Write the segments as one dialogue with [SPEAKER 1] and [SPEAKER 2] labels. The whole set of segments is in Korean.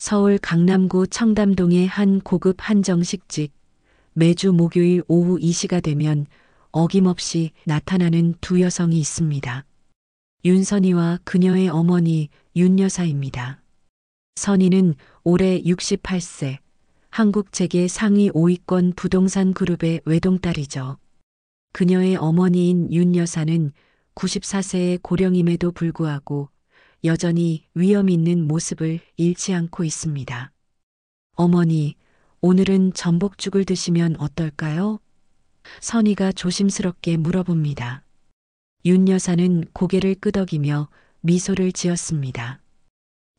[SPEAKER 1] 서울 강남구 청담동의 한 고급 한정식집. 매주 목요일 오후 이 시가 되면 어김없이 나타나는 두 여성이 있습니다. 윤선이와 그녀의 어머니 윤여사입니다. 선이는 올해 68세, 한국 재계 상위 5위권 부동산 그룹의 외동딸이죠. 그녀의 어머니인 윤여사는 94세의 고령임에도 불구하고 여전히 위험 있는 모습을 잃지 않고 있습니다. 어머니, 오늘은 전복죽을 드시면 어떨까요? 선이가 조심스럽게 물어봅니다. 윤 여사는 고개를 끄덕이며 미소를 지었습니다.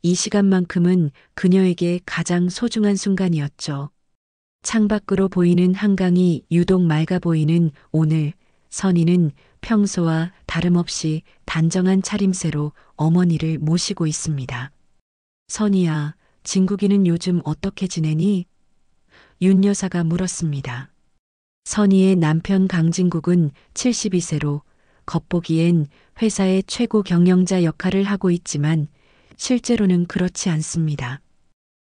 [SPEAKER 1] 이 시간만큼은 그녀에게 가장 소중한 순간이었죠. 창밖으로 보이는 한강이 유독 맑아 보이는 오늘, 선이는 평소와 다름없이 단정한 차림새로 어머니를 모시고 있습니다. 선이야, 진국이는 요즘 어떻게 지내니? 윤 여사가 물었습니다. 선이의 남편 강진국은 72세로 겉보기엔 회사의 최고 경영자 역할을 하고 있지만 실제로는 그렇지 않습니다.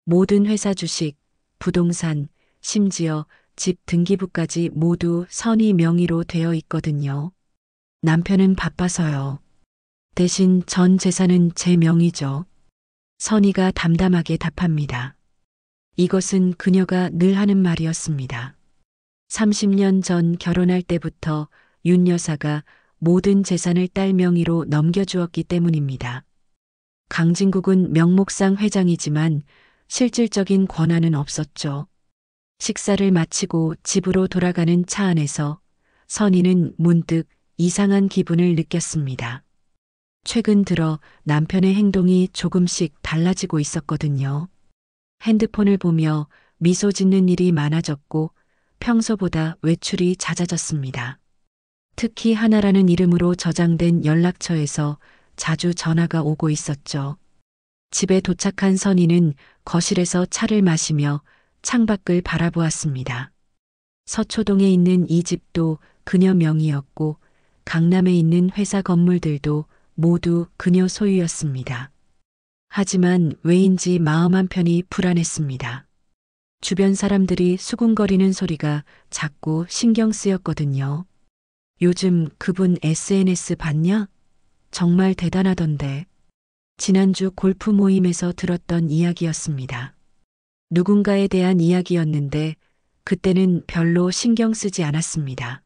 [SPEAKER 1] 모든 회사 주식, 부동산, 심지어 집 등기부까지 모두 선이 명의로 되어 있거든요. 남편은 바빠서요. 대신 전 재산은 제 명의죠. 선이가 담담하게 답합니다. 이것은 그녀가 늘 하는 말이었습니다. 30년 전 결혼할 때부터 윤 여사가 모든 재산을 딸 명의로 넘겨주었기 때문입니다. 강진국은 명목상 회장이지만 실질적인 권한은 없었죠. 식사를 마치고 집으로 돌아가는 차 안에서 선이는 문득 이상한 기분을 느꼈습니다. 최근 들어 남편의 행동이 조금씩 달라지고 있었거든요. 핸드폰을 보며 미소 짓는 일이 많아졌고 평소보다 외출이 잦아졌습니다. 특히 하나라는 이름으로 저장된 연락처에서 자주 전화가 오고 있었죠. 집에 도착한 선이는 거실에서 차를 마시며 창밖을 바라보았습니다. 서초동에 있는 이 집도 그녀 명의였고 강남에 있는 회사 건물들도 모두 그녀 소유였습니다. 하지만 왜인지 마음 한편이 불안했습니다. 주변 사람들이 수군거리는 소리가 자꾸 신경 쓰였거든요. 요즘 그분 SNS 봤냐? 정말 대단하던데. 지난주 골프 모임에서 들었던 이야기였습니다. 누군가에 대한 이야기였는데 그때는 별로 신경 쓰지 않았습니다.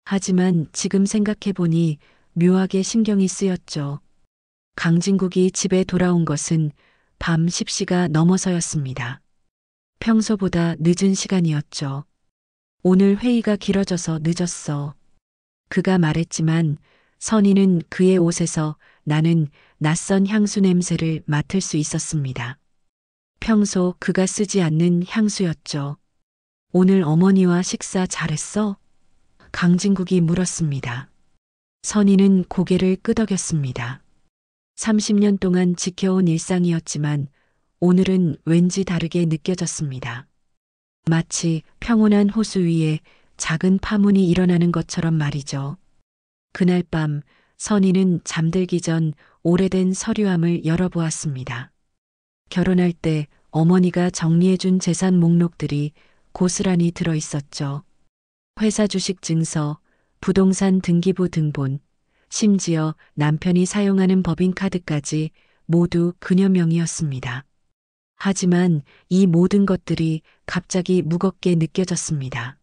[SPEAKER 1] 하지만 지금 생각해보니 묘하게 신경이 쓰였죠. 강진국이 집에 돌아온 것은 밤 10시가 넘어서였습니다. 평소보다 늦은 시간이었죠. 오늘 회의가 길어져서 늦었어. 그가 말했지만 선이는 그의 옷에서 나는 낯선 향수 냄새를 맡을 수 있었습니다. 평소 그가 쓰지 않는 향수였죠. 오늘 어머니와 식사 잘했어? 강진국이 물었습니다. 선이는 고개를 끄덕였습니다. 30년 동안 지켜온 일상이었지만 오늘은 왠지 다르게 느껴졌습니다. 마치 평온한 호수 위에 작은 파문이 일어나는 것처럼 말이죠. 그날 밤 선이는 잠들기 전 오래된 서류함을 열어보았습니다. 결혼할 때 어머니가 정리해준 재산 목록들이 고스란히 들어있었죠. 회사 주식 증서, 부동산 등기부 등본, 심지어 남편이 사용하는 법인카드까지 모두 그녀 명의였습니다. 하지만 이 모든 것들이 갑자기 무겁게 느껴졌습니다.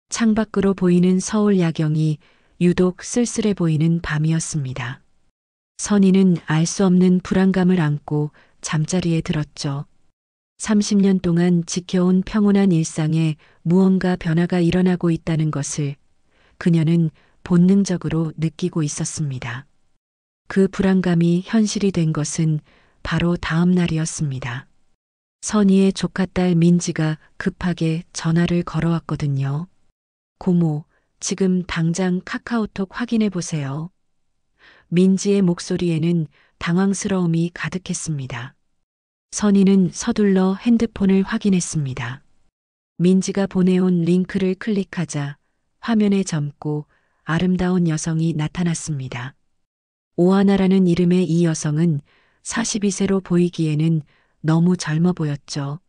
[SPEAKER 1] 창밖으로 보이는 서울 야경이 유독 쓸쓸해 보이는 밤이었습니다. 선이는 알 수 없는 불안감을 안고 잠자리에 들었죠. 30년 동안 지켜온 평온한 일상에 무언가 변화가 일어나고 있다는 것을 그녀는 본능적으로 느끼고 있었습니다. 그 불안감이 현실이 된 것은 바로 다음 날이었습니다. 선이의 조카딸 민지가 급하게 전화를 걸어왔거든요. 고모, 지금 당장 카카오톡 확인해 보세요. 민지의 목소리에는 당황스러움이 가득했습니다. 선이는 서둘러 핸드폰을 확인했습니다. 민지가 보내온 링크를 클릭하자 화면에 젊고 아름다운 여성이 나타났습니다. 오하나라는 이름의 이 여성은 42세로 보이기에는 너무 젊어 보였죠.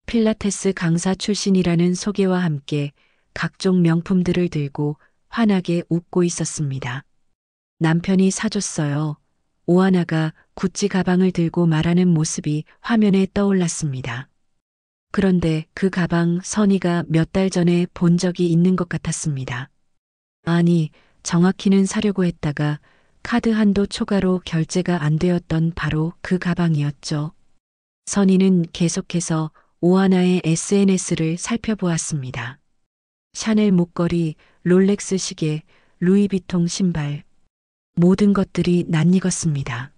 [SPEAKER 1] 필라테스 강사 출신이라는 소개와 함께 각종 명품들을 들고 환하게 웃고 있었습니다. 남편이 사줬어요. 오하나가 구찌 가방을 들고 말하는 모습이 화면에 떠올랐습니다. 그런데 그 가방 선희가 몇 달 전에 본 적이 있는 것 같았습니다. 아니, 정확히는 사려고 했다가 카드 한도 초과로 결제가 안 되었던 바로 그 가방이었죠. 선희는 계속해서 오하나의 SNS를 살펴보았습니다. 샤넬 목걸이, 롤렉스 시계, 루이비통 신발. 모든 것들이 낯익었습니다.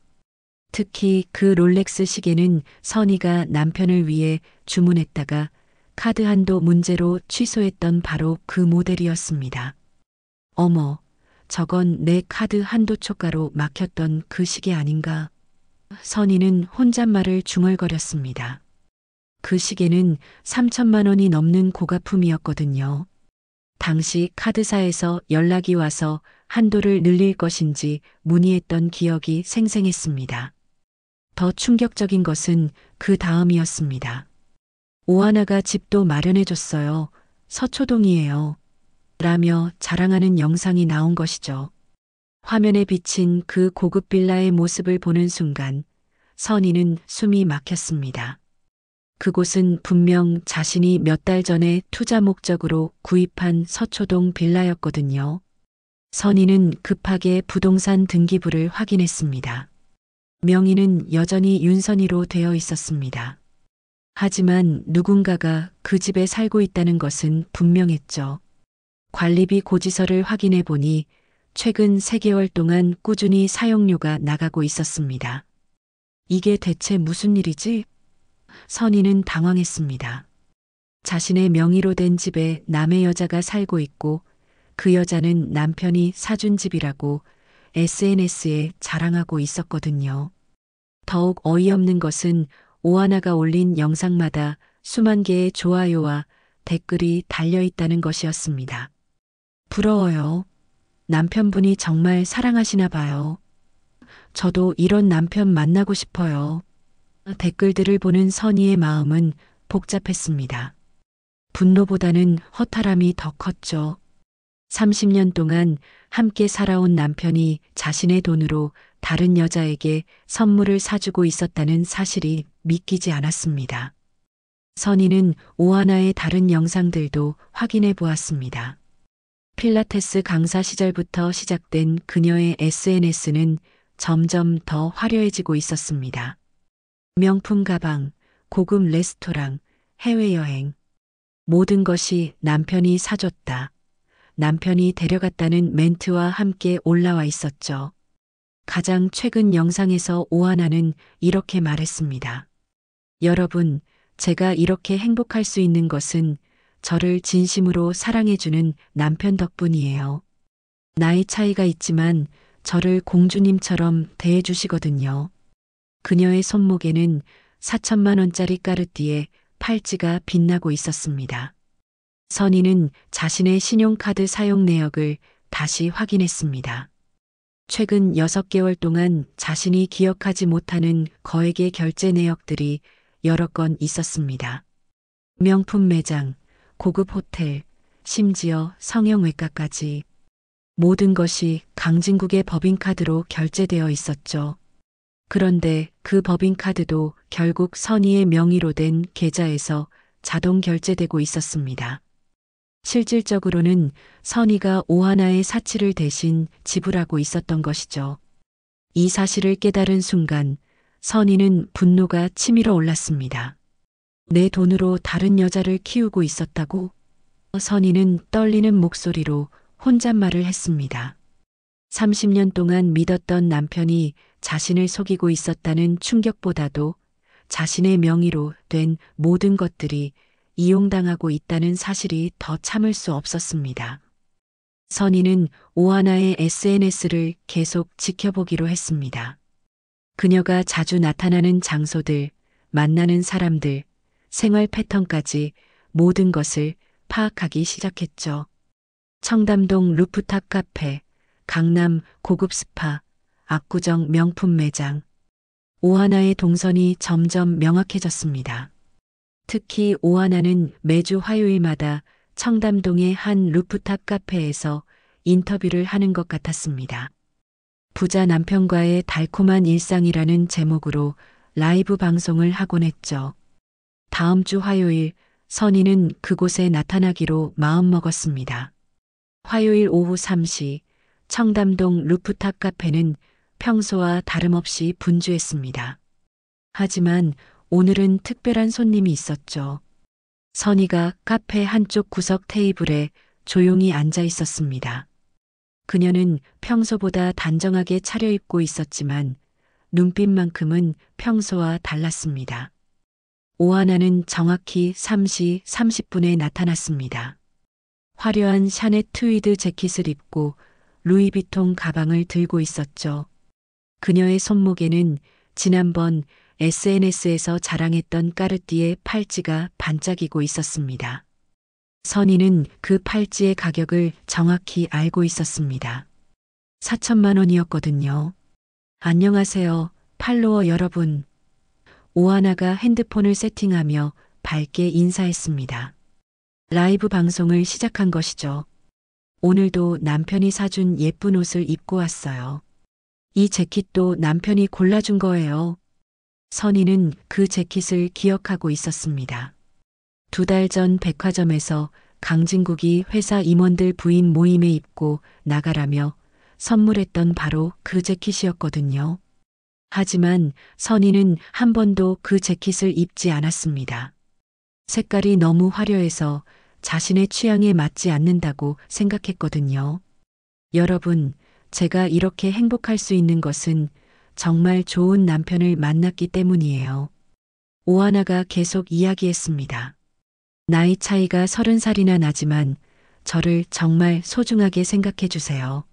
[SPEAKER 1] 특히 그 롤렉스 시계는 선희가 남편을 위해 주문했다가 카드 한도 문제로 취소했던 바로 그 모델이었습니다. 어머, 저건 내 카드 한도 초과로 막혔던 그 시계 아닌가? 선희는 혼잣말을 중얼거렸습니다. 그 시계는 3천만 원이 넘는 고가품이었거든요. 당시 카드사에서 연락이 와서 한도를 늘릴 것인지 문의했던 기억이 생생했습니다. 더 충격적인 것은 그 다음이었습니다. 오하나가 집도 마련해줬어요. 서초동이에요. 라며 자랑하는 영상이 나온 것이죠. 화면에 비친 그 고급 빌라의 모습을 보는 순간 선희는 숨이 막혔습니다. 그곳은 분명 자신이 몇 달 전에 투자 목적으로 구입한 서초동 빌라였거든요. 선희는 급하게 부동산 등기부를 확인했습니다. 명의는 여전히 윤선희로 되어 있었습니다. 하지만 누군가가 그 집에 살고 있다는 것은 분명했죠. 관리비 고지서를 확인해 보니 최근 3개월 동안 꾸준히 사용료가 나가고 있었습니다. 이게 대체 무슨 일이지? 선희는 당황했습니다. 자신의 명의로 된 집에 남의 여자가 살고 있고 그 여자는 남편이 사준 집이라고 SNS에 자랑하고 있었거든요. 더욱 어이없는 것은 오하나가 올린 영상마다 수만 개의 좋아요와 댓글이 달려있다는 것이었습니다. 부러워요. 남편분이 정말 사랑하시나 봐요. 저도 이런 남편 만나고 싶어요. 댓글들을 보는 선희의 마음은 복잡했습니다. 분노보다는 허탈함이 더 컸죠. 30년 동안 함께 살아온 남편이 자신의 돈으로 다른 여자에게 선물을 사주고 있었다는 사실이 믿기지 않았습니다. 선희는 오하나의 다른 영상들도 확인해 보았습니다. 필라테스 강사 시절부터 시작된 그녀의 SNS는 점점 더 화려해지고 있었습니다. 명품 가방, 고급 레스토랑, 해외여행. 모든 것이 남편이 사줬다. 남편이 데려갔다는 멘트와 함께 올라와 있었죠. 가장 최근 영상에서 오하나는 이렇게 말했습니다. 여러분, 제가 이렇게 행복할 수 있는 것은 저를 진심으로 사랑해주는 남편 덕분이에요. 나이 차이가 있지만 저를 공주님처럼 대해주시거든요. 그녀의 손목에는 4천만 원짜리 까르띠에 팔찌가 빛나고 있었습니다. 선희는 자신의 신용카드 사용 내역을 다시 확인했습니다. 최근 6개월 동안 자신이 기억하지 못하는 거액의 결제 내역들이 여러 건 있었습니다. 명품 매장, 고급 호텔, 심지어 성형외과까지. 모든 것이 강진국의 법인카드로 결제되어 있었죠. 그런데 그 법인카드도 결국 선희의 명의로 된 계좌에서 자동 결제되고 있었습니다. 실질적으로는 선희가 오하나의 사치를 대신 지불하고 있었던 것이죠. 이 사실을 깨달은 순간 선희는 분노가 치밀어 올랐습니다. 내 돈으로 다른 여자를 키우고 있었다고? 선희는 떨리는 목소리로 혼잣말을 했습니다. 30년 동안 믿었던 남편이 자신을 속이고 있었다는 충격보다도 자신의 명의로 된 모든 것들이 이용당하고 있다는 사실이 더 참을 수 없었습니다. 선희는 오하나의 SNS를 계속 지켜보기로 했습니다. 그녀가 자주 나타나는 장소들, 만나는 사람들, 생활 패턴까지 모든 것을 파악하기 시작했죠. 청담동 루프탑 카페, 강남 고급 스파, 압구정 명품 매장. 오하나의 동선이 점점 명확해졌습니다. 특히 오하나는 매주 화요일마다 청담동의 한 루프탑 카페에서 인터뷰를 하는 것 같았습니다. 부자 남편과의 달콤한 일상이라는 제목으로 라이브 방송을 하곤 했죠. 다음 주 화요일 선희는 그곳에 나타나기로 마음먹었습니다. 화요일 오후 3시 청담동 루프탑 카페는 평소와 다름없이 분주했습니다. 하지만 오늘은 특별한 손님이 있었죠. 선희가 카페 한쪽 구석 테이블에 조용히 앉아 있었습니다. 그녀는 평소보다 단정하게 차려입고 있었지만 눈빛만큼은 평소와 달랐습니다. 오하나는 정확히 3시 30분에 나타났습니다. 화려한 샤넬 트위드 재킷을 입고 루이비통 가방을 들고 있었죠. 그녀의 손목에는 지난번 SNS에서 자랑했던 까르띠에 팔찌가 반짝이고 있었습니다. 선희는 그 팔찌의 가격을 정확히 알고 있었습니다. 4천만 원이었거든요. 안녕하세요, 팔로워 여러분. 오하나가 핸드폰을 세팅하며 밝게 인사했습니다. 라이브 방송을 시작한 것이죠. 오늘도 남편이 사준 예쁜 옷을 입고 왔어요. 이 재킷도 남편이 골라준 거예요. 선희는 그 재킷을 기억하고 있었습니다. 2달 전 백화점에서 강진국이 회사 임원들 부인 모임에 입고 나가라며 선물했던 바로 그 재킷이었거든요. 하지만 선희는 한 번도 그 재킷을 입지 않았습니다. 색깔이 너무 화려해서 자신의 취향에 맞지 않는다고 생각했거든요. 여러분, 제가 이렇게 행복할 수 있는 것은 정말 좋은 남편을 만났기 때문이에요. 오하나가 계속 이야기했습니다. 나이 차이가 30살이나 나지만 저를 정말 소중하게 생각해 주세요.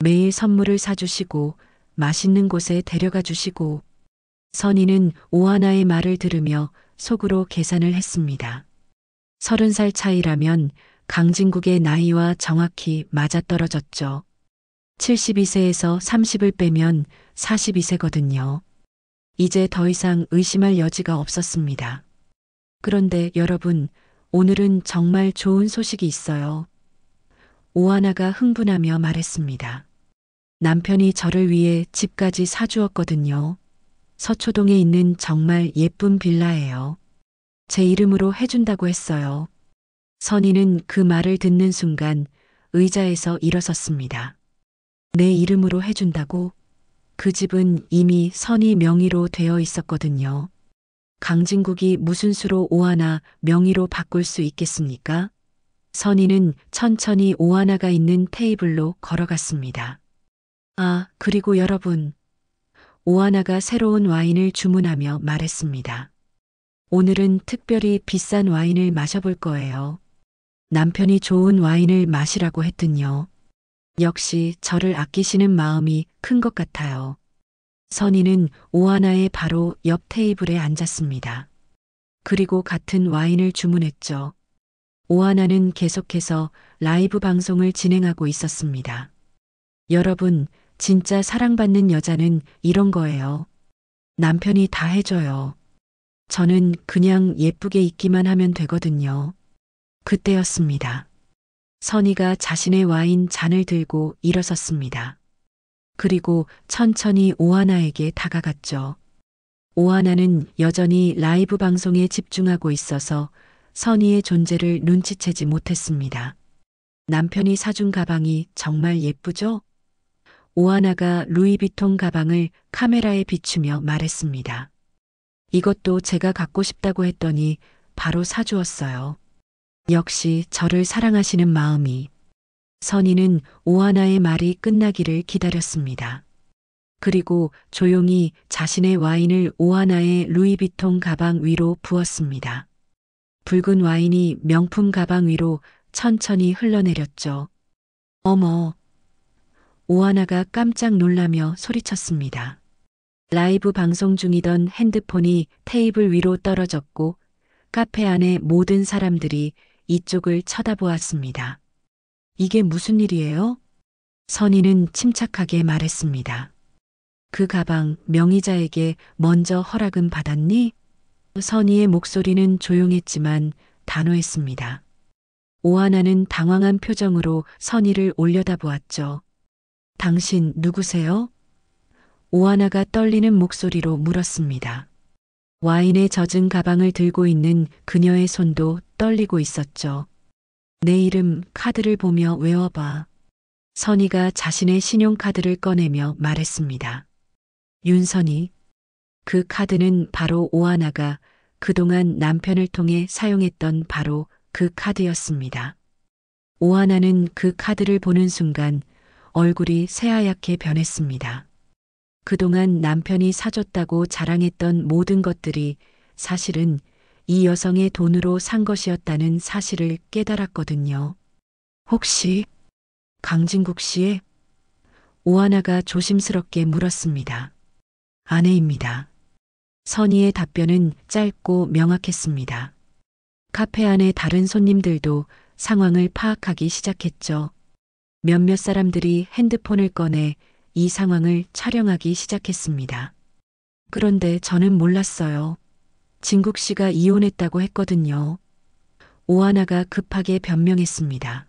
[SPEAKER 1] 매일 선물을 사주시고 맛있는 곳에 데려가 주시고. 선희는 오하나의 말을 들으며 속으로 계산을 했습니다. 30살 차이라면 강진국의 나이와 정확히 맞아떨어졌죠. 72세에서 30을 빼면 42세거든요. 이제 더 이상 의심할 여지가 없었습니다. 그런데 여러분, 오늘은 정말 좋은 소식이 있어요. 오하나가 흥분하며 말했습니다. 남편이 저를 위해 집까지 사주었거든요. 서초동에 있는 정말 예쁜 빌라예요. 제 이름으로 해준다고 했어요. 선희는 그 말을 듣는 순간 의자에서 일어섰습니다. 내 이름으로 해준다고? 그 집은 이미 선희 명의로 되어 있었거든요. 강진국이 무슨 수로 오하나 명의로 바꿀 수 있겠습니까? 선희는 천천히 오하나가 있는 테이블로 걸어갔습니다. 아, 그리고 여러분. 오하나가 새로운 와인을 주문하며 말했습니다. 오늘은 특별히 비싼 와인을 마셔볼 거예요. 남편이 좋은 와인을 마시라고 했더니요. 역시 저를 아끼시는 마음이 큰 것 같아요. 선희는 오하나의 바로 옆 테이블에 앉았습니다. 그리고 같은 와인을 주문했죠. 오하나는 계속해서 라이브 방송을 진행하고 있었습니다. 여러분, 진짜 사랑받는 여자는 이런 거예요. 남편이 다 해줘요. 저는 그냥 예쁘게 있기만 하면 되거든요. 그때였습니다. 선희가 자신의 와인 잔을 들고 일어섰습니다. 그리고 천천히 오하나에게 다가갔죠. 오하나는 여전히 라이브 방송에 집중하고 있어서 선희의 존재를 눈치채지 못했습니다. 남편이 사준 가방이 정말 예쁘죠? 오하나가 루이비통 가방을 카메라에 비추며 말했습니다. 이것도 제가 갖고 싶다고 했더니 바로 사주었어요. 역시 저를 사랑하시는 마음이. 선희는 오하나의 말이 끝나기를 기다렸습니다. 그리고 조용히 자신의 와인을 오하나의 루이비통 가방 위로 부었습니다. 붉은 와인이 명품 가방 위로 천천히 흘러내렸죠. 어머! 오하나가 깜짝 놀라며 소리쳤습니다. 라이브 방송 중이던 핸드폰이 테이블 위로 떨어졌고 카페 안의 모든 사람들이 이쪽을 쳐다보았습니다. 이게 무슨 일이에요? 선희는 침착하게 말했습니다. 그 가방 명의자에게 먼저 허락은 받았니? 선희의 목소리는 조용했지만 단호했습니다. 오하나는 당황한 표정으로 선희를 올려다보았죠. 당신 누구세요? 오하나가 떨리는 목소리로 물었습니다. 와인에 젖은 가방을 들고 있는 그녀의 손도 떨리고 있었죠. 내 이름 카드를 보며 외워봐. 선희가 자신의 신용카드를 꺼내며 말했습니다. 윤선희. 그 카드는 바로 오하나가 그동안 남편을 통해 사용했던 바로 그 카드였습니다. 오하나는 그 카드를 보는 순간 얼굴이 새하얗게 변했습니다. 그동안 남편이 사줬다고 자랑했던 모든 것들이 사실은 이 여성의 돈으로 산 것이었다는 사실을 깨달았거든요. 혹시 강진국 씨의? 오하나가 조심스럽게 물었습니다. 아내입니다. 선희의 답변은 짧고 명확했습니다. 카페 안의 다른 손님들도 상황을 파악하기 시작했죠. 몇몇 사람들이 핸드폰을 꺼내 이 상황을 촬영하기 시작했습니다. 그런데 저는 몰랐어요. 진국 씨가 이혼했다고 했거든요. 오하나가 급하게 변명했습니다.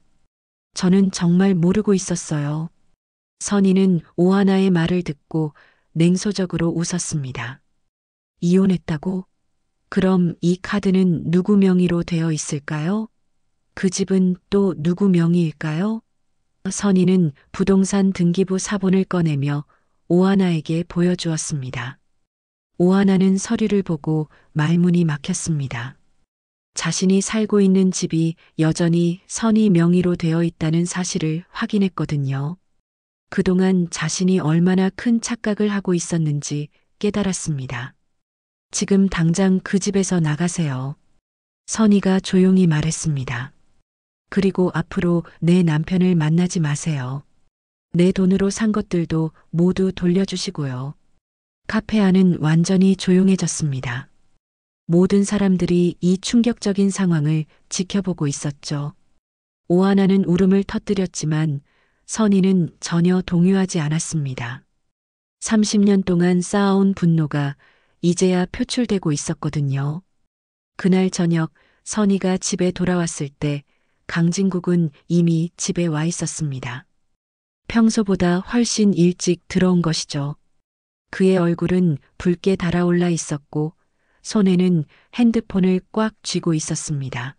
[SPEAKER 1] 저는 정말 모르고 있었어요. 선희는 오하나의 말을 듣고 냉소적으로 웃었습니다. 이혼했다고? 그럼 이 카드는 누구 명의로 되어 있을까요? 그 집은 또 누구 명의일까요? 선희는 부동산 등기부 사본을 꺼내며 오하나에게 보여주었습니다. 오하나는 서류를 보고 말문이 막혔습니다. 자신이 살고 있는 집이 여전히 선희 명의로 되어 있다는 사실을 확인했거든요. 그동안 자신이 얼마나 큰 착각을 하고 있었는지 깨달았습니다. 지금 당장 그 집에서 나가세요. 선희가 조용히 말했습니다. 그리고 앞으로 내 남편을 만나지 마세요. 내 돈으로 산 것들도 모두 돌려주시고요. 카페 안은 완전히 조용해졌습니다. 모든 사람들이 이 충격적인 상황을 지켜보고 있었죠. 오하나는 울음을 터뜨렸지만 선희는 전혀 동요하지 않았습니다. 30년 동안 쌓아온 분노가 이제야 표출되고 있었거든요. 그날 저녁 선희가 집에 돌아왔을 때 강진국은 이미 집에 와 있었습니다. 평소보다 훨씬 일찍 들어온 것이죠. 그의 얼굴은 붉게 달아올라 있었고 손에는 핸드폰을 꽉 쥐고 있었습니다.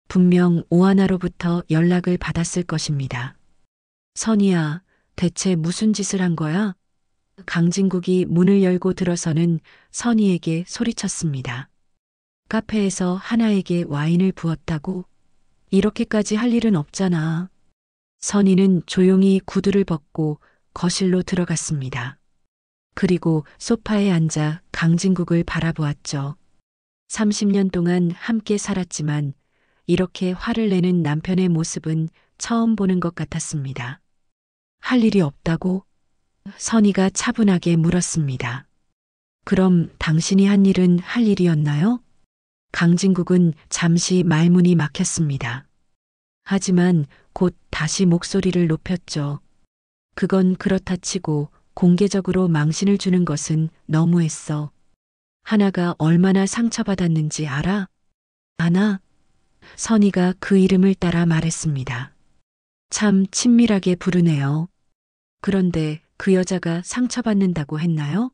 [SPEAKER 1] 분명 오하나로부터 연락을 받았을 것입니다. 선희야, 대체 무슨 짓을 한 거야? 강진국이 문을 열고 들어서는 선희에게 소리쳤습니다. 카페에서 하나에게 와인을 부었다고? 이렇게까지 할 일은 없잖아. 선희는 조용히 구두를 벗고 거실로 들어갔습니다. 그리고 소파에 앉아 강진국을 바라보았죠. 30년 동안 함께 살았지만 이렇게 화를 내는 남편의 모습은 처음 보는 것 같았습니다. 할 일이 없다고? 선희가 차분하게 물었습니다. 그럼 당신이 한 일은 할 일이었나요? 강진국은 잠시 말문이 막혔습니다. 하지만 곧 다시 목소리를 높였죠. 그건 그렇다 치고 공개적으로 망신을 주는 것은 너무했어. 하나가 얼마나 상처받았는지 알아? 아나? 선희가 그 이름을 따라 말했습니다. 참 친밀하게 부르네요. 그런데 그 여자가 상처받는다고 했나요?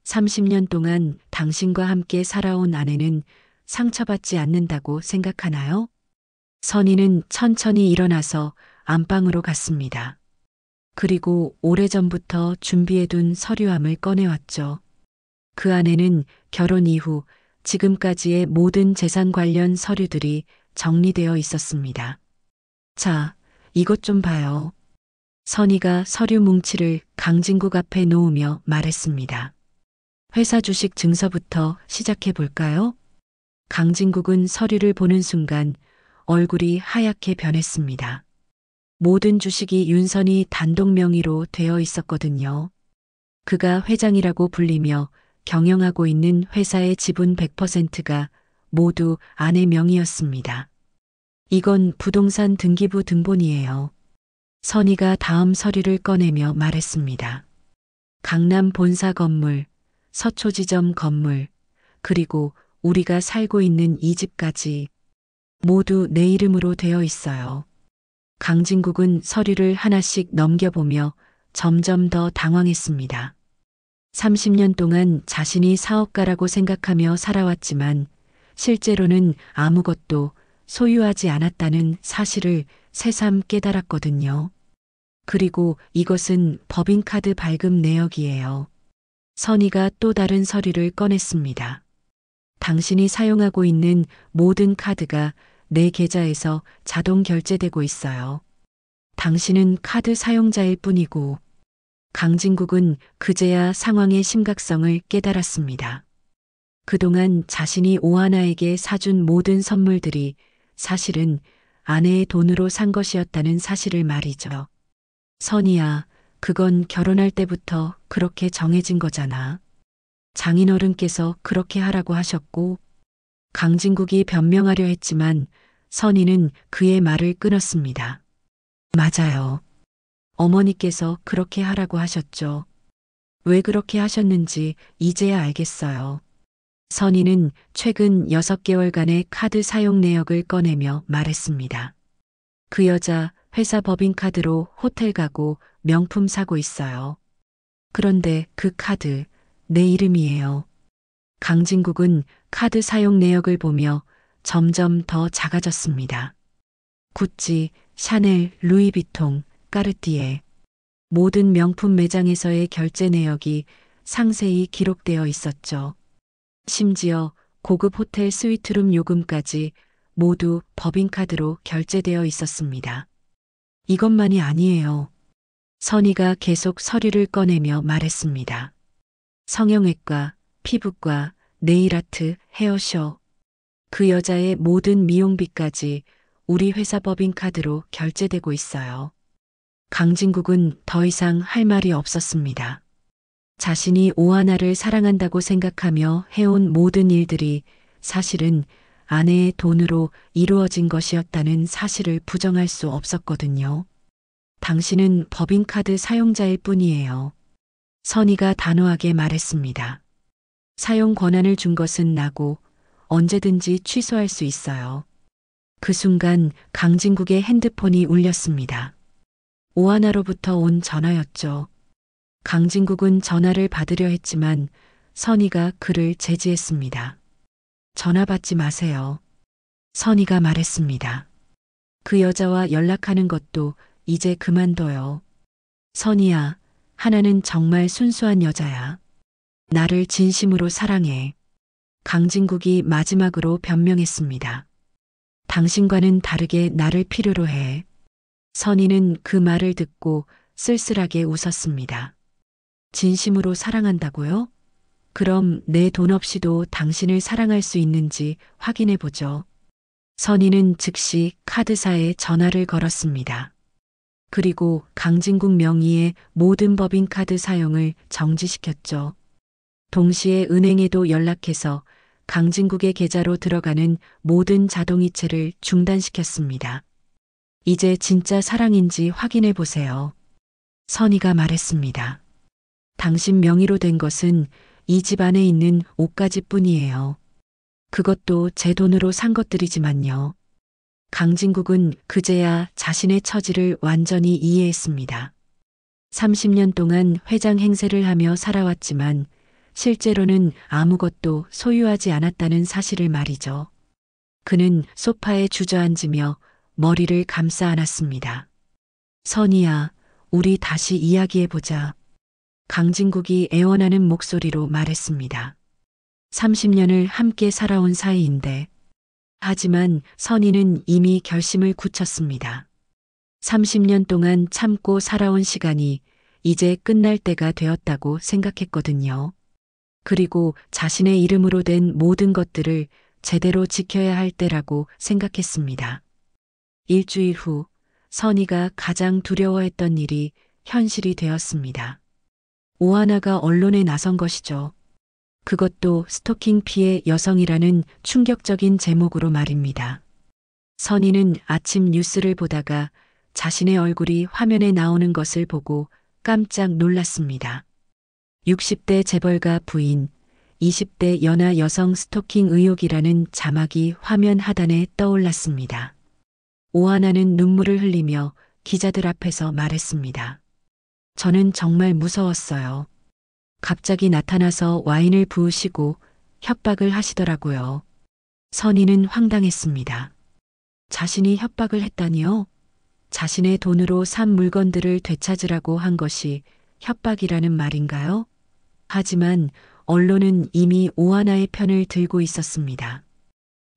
[SPEAKER 1] 30년 동안 당신과 함께 살아온 아내는 상처받지 않는다고 생각하나요? 선희는 천천히 일어나서 안방으로 갔습니다. 그리고 오래전부터 준비해둔 서류함을 꺼내왔죠. 그 안에는 결혼 이후 지금까지의 모든 재산 관련 서류들이 정리되어 있었습니다. 자, 이것 좀 봐요. 선희가 서류 뭉치를 강진국 앞에 놓으며 말했습니다. 회사 주식 증서부터 시작해 볼까요? 강진국은 서류를 보는 순간 얼굴이 하얗게 변했습니다. 모든 주식이 윤선이 단독 명의로 되어 있었거든요. 그가 회장이라고 불리며 경영하고 있는 회사의 지분 100%가 모두 아내 명의였습니다. 이건 부동산 등기부 등본이에요. 선희가 다음 서류를 꺼내며 말했습니다. 강남 본사 건물, 서초지점 건물, 그리고 우리가 살고 있는 이 집까지 모두 내 이름으로 되어 있어요. 강진국은 서류를 하나씩 넘겨보며 점점 더 당황했습니다. 30년 동안 자신이 사업가라고 생각하며 살아왔지만 실제로는 아무것도 소유하지 않았다는 사실을 새삼 깨달았거든요. 그리고 이것은 법인카드 발급 내역이에요. 선희가 또 다른 서류를 꺼냈습니다. 당신이 사용하고 있는 모든 카드가 내 계좌에서 자동 결제되고 있어요. 당신은 카드 사용자일 뿐이고. 강진국은 그제야 상황의 심각성을 깨달았습니다. 그동안 자신이 오하나에게 사준 모든 선물들이 사실은 아내의 돈으로 산 것이었다는 사실을 말이죠. 선희야, 그건 결혼할 때부터 그렇게 정해진 거잖아. 장인어른께서 그렇게 하라고 하셨고. 강진국이 변명하려 했지만 선희는 그의 말을 끊었습니다. 맞아요. 어머니께서 그렇게 하라고 하셨죠. 왜 그렇게 하셨는지 이제야 알겠어요. 선희는 최근 6개월간의 카드 사용 내역을 꺼내며 말했습니다. 그 여자 회사 법인카드로 호텔 가고 명품 사고 있어요. 그런데 그 카드 내 이름이에요. 강진국은 카드 사용 내역을 보며 점점 더 작아졌습니다. 구찌, 샤넬, 루이비통, 까르띠에 모든 명품 매장에서의 결제 내역이 상세히 기록되어 있었죠. 심지어 고급 호텔 스위트룸 요금까지 모두 법인카드로 결제되어 있었습니다. 이것만이 아니에요. 선희가 계속 서류를 꺼내며 말했습니다. 성형외과, 피부과, 네일아트, 헤어쇼. 그 여자의 모든 미용비까지 우리 회사 법인카드로 결제되고 있어요. 강진국은 더 이상 할 말이 없었습니다. 자신이 오하나를 사랑한다고 생각하며 해온 모든 일들이 사실은 아내의 돈으로 이루어진 것이었다는 사실을 부정할 수 없었거든요. 당신은 법인카드 사용자일 뿐이에요. 선희가 단호하게 말했습니다. 사용 권한을 준 것은 나고 언제든지 취소할 수 있어요. 그 순간 강진국의 핸드폰이 울렸습니다. 오하나로부터 온 전화였죠. 강진국은 전화를 받으려 했지만 선희가 그를 제지했습니다. 전화 받지 마세요. 선희가 말했습니다. 그 여자와 연락하는 것도 이제 그만둬요. 선희야, 하나는 정말 순수한 여자야. 나를 진심으로 사랑해. 강진국이 마지막으로 변명했습니다. 당신과는 다르게 나를 필요로 해. 선희는 그 말을 듣고 쓸쓸하게 웃었습니다. 진심으로 사랑한다고요? 그럼 내 돈 없이도 당신을 사랑할 수 있는지 확인해 보죠. 선희는 즉시 카드사에 전화를 걸었습니다. 그리고 강진국 명의의 모든 법인카드 사용을 정지시켰죠. 동시에 은행에도 연락해서 강진국의 계좌로 들어가는 모든 자동이체를 중단시켰습니다. 이제 진짜 사랑인지 확인해 보세요. 선희가 말했습니다. 당신 명의로 된 것은 이 집 안에 있는 옷가지뿐이에요. 그것도 제 돈으로 산 것들이지만요. 강진국은 그제야 자신의 처지를 완전히 이해했습니다. 30년 동안 회장 행세를 하며 살아왔지만 실제로는 아무것도 소유하지 않았다는 사실을 말이죠. 그는 소파에 주저앉으며 머리를 감싸 안았습니다. 선희야, 우리 다시 이야기해보자. 강진국이 애원하는 목소리로 말했습니다. 30년을 함께 살아온 사이인데. 하지만 선희는 이미 결심을 굳혔습니다. 30년 동안 참고 살아온 시간이 이제 끝날 때가 되었다고 생각했거든요. 그리고 자신의 이름으로 된 모든 것들을 제대로 지켜야 할 때라고 생각했습니다. 일주일 후 선희가 가장 두려워했던 일이 현실이 되었습니다. 오하나가 언론에 나선 것이죠. 그것도 스토킹 피해 여성이라는 충격적인 제목으로 말입니다. 선희는 아침 뉴스를 보다가 자신의 얼굴이 화면에 나오는 것을 보고 깜짝 놀랐습니다. 60대 재벌가 부인, 20대 연하 여성 스토킹 의혹이라는 자막이 화면 하단에 떠올랐습니다. 오하나는 눈물을 흘리며 기자들 앞에서 말했습니다. 저는 정말 무서웠어요. 갑자기 나타나서 와인을 부으시고 협박을 하시더라고요. 선희는 황당했습니다. 자신이 협박을 했다니요? 자신의 돈으로 산 물건들을 되찾으라고 한 것이 협박이라는 말인가요? 하지만 언론은 이미 오하나의 편을 들고 있었습니다.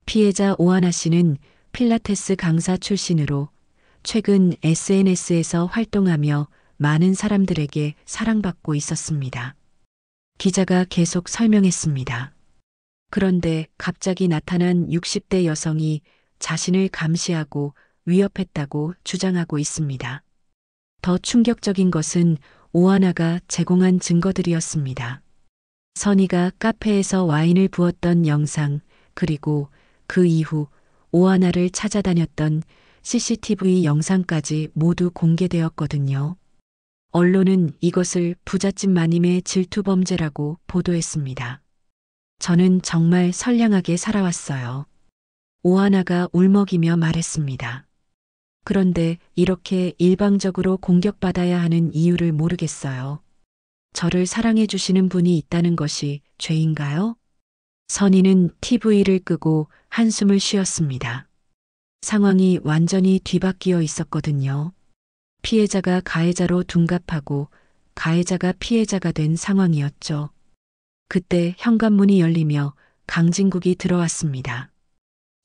[SPEAKER 1] 피해자 오하나 씨는 필라테스 강사 출신으로 최근 SNS에서 활동하며 많은 사람들에게 사랑받고 있었습니다. 기자가 계속 설명했습니다. 그런데 갑자기 나타난 60대 여성이 자신을 감시하고 위협했다고 주장하고 있습니다. 더 충격적인 것은 오하나가 제공한 증거들이었습니다. 선희가 카페에서 와인을 부었던 영상, 그리고 그 이후 오하나를 찾아다녔던 CCTV 영상까지 모두 공개되었거든요. 언론은 이것을 부잣집 마님의 질투 범죄라고 보도했습니다. 저는 정말 선량하게 살아왔어요. 오하나가 울먹이며 말했습니다. 그런데 이렇게 일방적으로 공격받아야 하는 이유를 모르겠어요. 저를 사랑해 주시는 분이 있다는 것이 죄인가요? 선희는 TV를 끄고 한숨을 쉬었습니다. 상황이 완전히 뒤바뀌어 있었거든요. 피해자가 가해자로 둔갑하고 가해자가 피해자가 된 상황이었죠. 그때 현관문이 열리며 강진국이 들어왔습니다.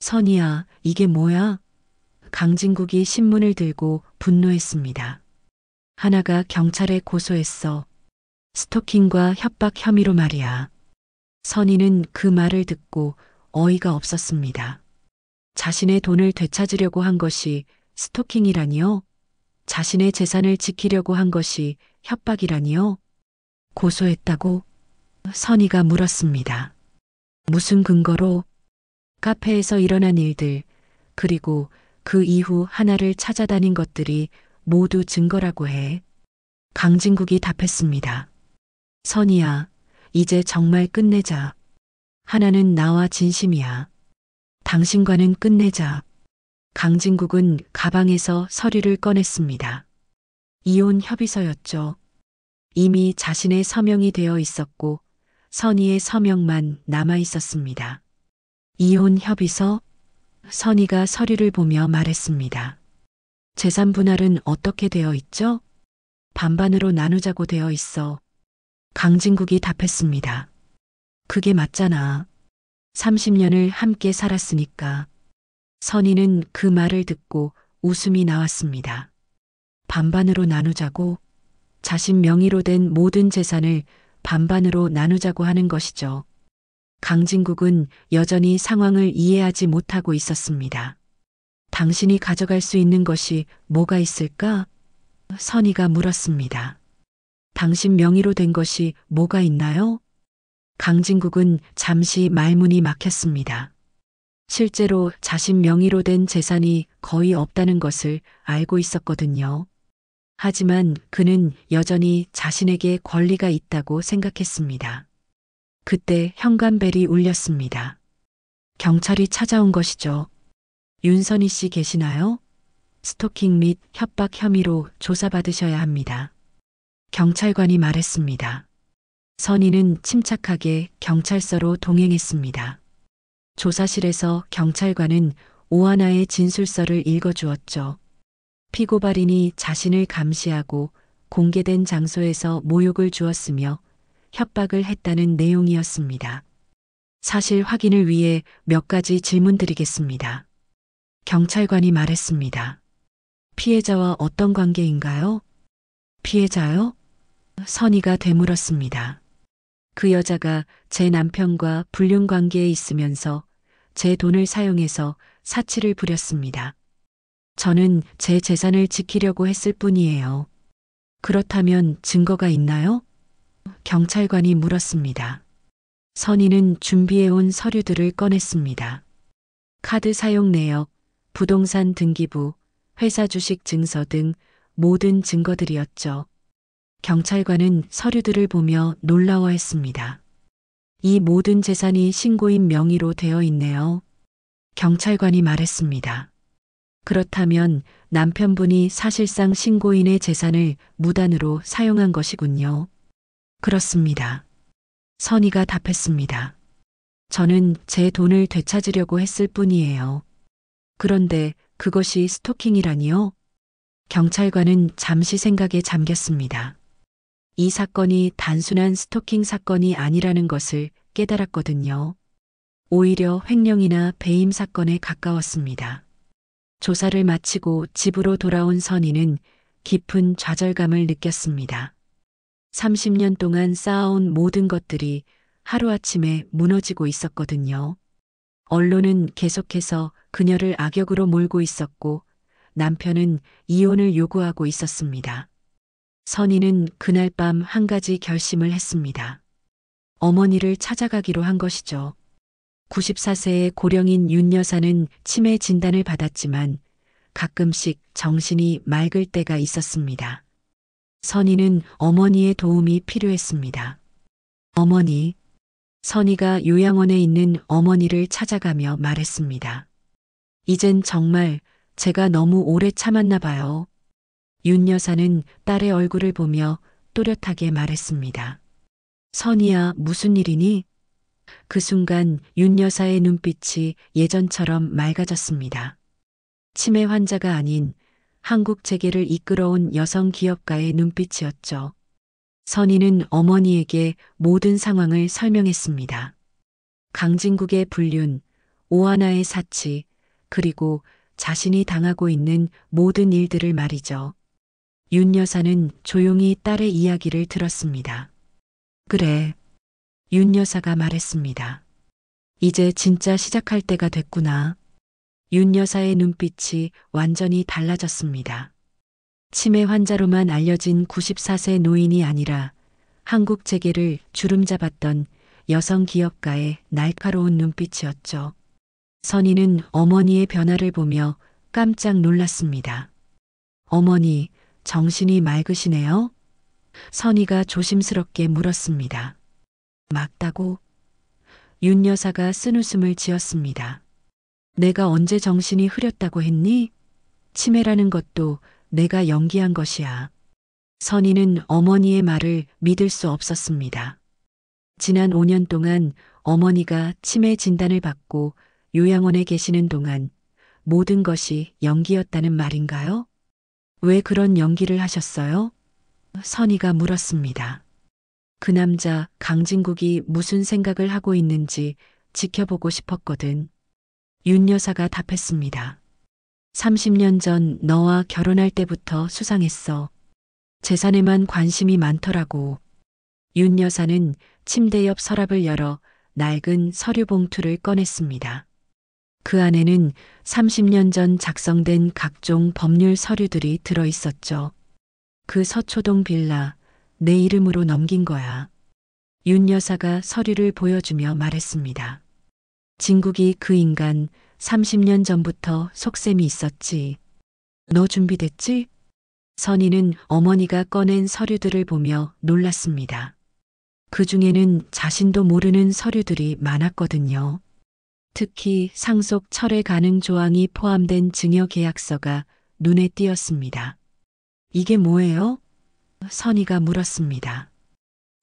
[SPEAKER 1] 선희야, 이게 뭐야? 강진국이 신문을 들고 분노했습니다. 하나가 경찰에 고소했어. 스토킹과 협박 혐의로 말이야. 선희는 그 말을 듣고 어이가 없었습니다. 자신의 돈을 되찾으려고 한 것이 스토킹이라니요? 자신의 재산을 지키려고 한 것이 협박이라니요? 고소했다고? 선희가 물었습니다. 무슨 근거로? 카페에서 일어난 일들, 그리고 그 이후 하나를 찾아다닌 것들이 모두 증거라고 해. 강진국이 답했습니다. 선희야, 이제 정말 끝내자. 하나는 나와 진심이야. 당신과는 끝내자. 강진국은 가방에서 서류를 꺼냈습니다. 이혼 협의서였죠. 이미 자신의 서명이 되어 있었고 선희의 서명만 남아 있었습니다. 이혼 협의서? 선희가 서류를 보며 말했습니다. 재산 분할은 어떻게 되어 있죠? 반반으로 나누자고 되어 있어. 강진국이 답했습니다. 그게 맞잖아. 30년을 함께 살았으니까. 선희는 그 말을 듣고 웃음이 나왔습니다. 반반으로 나누자고? 자신 명의로 된 모든 재산을 반반으로 나누자고 하는 것이죠. 강진국은 여전히 상황을 이해하지 못하고 있었습니다. 당신이 가져갈 수 있는 것이 뭐가 있을까? 선희가 물었습니다. 당신 명의로 된 것이 뭐가 있나요? 강진국은 잠시 말문이 막혔습니다. 실제로 자신 명의로 된 재산이 거의 없다는 것을 알고 있었거든요. 하지만 그는 여전히 자신에게 권리가 있다고 생각했습니다. 그때 현관벨이 울렸습니다. 경찰이 찾아온 것이죠. 윤선희 씨 계시나요? 스토킹 및 협박 혐의로 조사받으셔야 합니다. 경찰관이 말했습니다. 선희는 침착하게 경찰서로 동행했습니다. 조사실에서 경찰관은 오하나의 진술서를 읽어주었죠. 피고발인이 자신을 감시하고 공개된 장소에서 모욕을 주었으며 협박을 했다는 내용이었습니다. 사실 확인을 위해 몇 가지 질문 드리겠습니다. 경찰관이 말했습니다. 피해자와 어떤 관계인가요? 피해자요? 선희가 되물었습니다. 그 여자가 제 남편과 불륜 관계에 있으면서 제 돈을 사용해서 사치를 부렸습니다. 저는 제 재산을 지키려고 했을 뿐이에요. 그렇다면 증거가 있나요? 경찰관이 물었습니다. 선희는 준비해온 서류들을 꺼냈습니다. 카드 사용 내역, 부동산 등기부, 회사 주식 증서 등 모든 증거들이었죠. 경찰관은 서류들을 보며 놀라워했습니다. 이 모든 재산이 신고인 명의로 되어 있네요. 경찰관이 말했습니다. 그렇다면 남편분이 사실상 신고인의 재산을 무단으로 사용한 것이군요. 그렇습니다. 선희가 답했습니다. 저는 제 돈을 되찾으려고 했을 뿐이에요. 그런데 그것이 스토킹이라니요? 경찰관은 잠시 생각에 잠겼습니다. 이 사건이 단순한 스토킹 사건이 아니라는 것을 깨달았거든요. 오히려 횡령이나 배임 사건에 가까웠습니다. 조사를 마치고 집으로 돌아온 선희는 깊은 좌절감을 느꼈습니다. 30년 동안 쌓아온 모든 것들이 하루아침에 무너지고 있었거든요. 언론은 계속해서 그녀를 악역으로 몰고 있었고 남편은 이혼을 요구하고 있었습니다. 선희는 그날 밤 한 가지 결심을 했습니다. 어머니를 찾아가기로 한 것이죠. 94세의 고령인 윤 여사는 치매 진단을 받았지만 가끔씩 정신이 맑을 때가 있었습니다. 선희는 어머니의 도움이 필요했습니다. 어머니. 선희가 요양원에 있는 어머니를 찾아가며 말했습니다. 이젠 정말 제가 너무 오래 참았나 봐요. 윤 여사는 딸의 얼굴을 보며 또렷하게 말했습니다. 선희야, 무슨 일이니? 그 순간 윤 여사의 눈빛이 예전처럼 맑아졌습니다. 치매 환자가 아닌 한국 재계를 이끌어온 여성 기업가의 눈빛이었죠. 선희는 어머니에게 모든 상황을 설명했습니다. 강진국의 불륜, 오하나의 사치, 그리고 자신이 당하고 있는 모든 일들을 말이죠. 윤 여사는 조용히 딸의 이야기를 들었습니다. 그래. 윤 여사가 말했습니다. 이제 진짜 시작할 때가 됐구나. 윤 여사의 눈빛이 완전히 달라졌습니다. 치매 환자로만 알려진 94세 노인이 아니라 한국 재계를 주름잡았던 여성 기업가의 날카로운 눈빛이었죠. 선희는 어머니의 변화를 보며 깜짝 놀랐습니다. 어머니, 정신이 맑으시네요? 선희가 조심스럽게 물었습니다. 맞다고? 윤 여사가 쓴웃음을 지었습니다. 내가 언제 정신이 흐렸다고 했니? 치매라는 것도 내가 연기한 것이야. 선희는 어머니의 말을 믿을 수 없었습니다. 지난 5년 동안 어머니가 치매 진단을 받고 요양원에 계시는 동안 모든 것이 연기였다는 말인가요? 왜 그런 연기를 하셨어요? 선희가 물었습니다. 그 남자 강진국이 무슨 생각을 하고 있는지 지켜보고 싶었거든. 윤 여사가 답했습니다. 30년 전 너와 결혼할 때부터 수상했어. 재산에만 관심이 많더라고. 윤 여사는 침대 옆 서랍을 열어 낡은 서류 봉투를 꺼냈습니다. 그 안에는 30년 전 작성된 각종 법률 서류들이 들어 있었죠. 그 서초동 빌라, 내 이름으로 넘긴 거야. 윤 여사가 서류를 보여주며 말했습니다. 진국이 그 인간 30년 전부터 속셈이 있었지. 너 준비됐지? 선희는 어머니가 꺼낸 서류들을 보며 놀랐습니다. 그 중에는 자신도 모르는 서류들이 많았거든요. 특히 상속 철회 가능 조항이 포함된 증여 계약서가 눈에 띄었습니다. 이게 뭐예요? 선희가 물었습니다.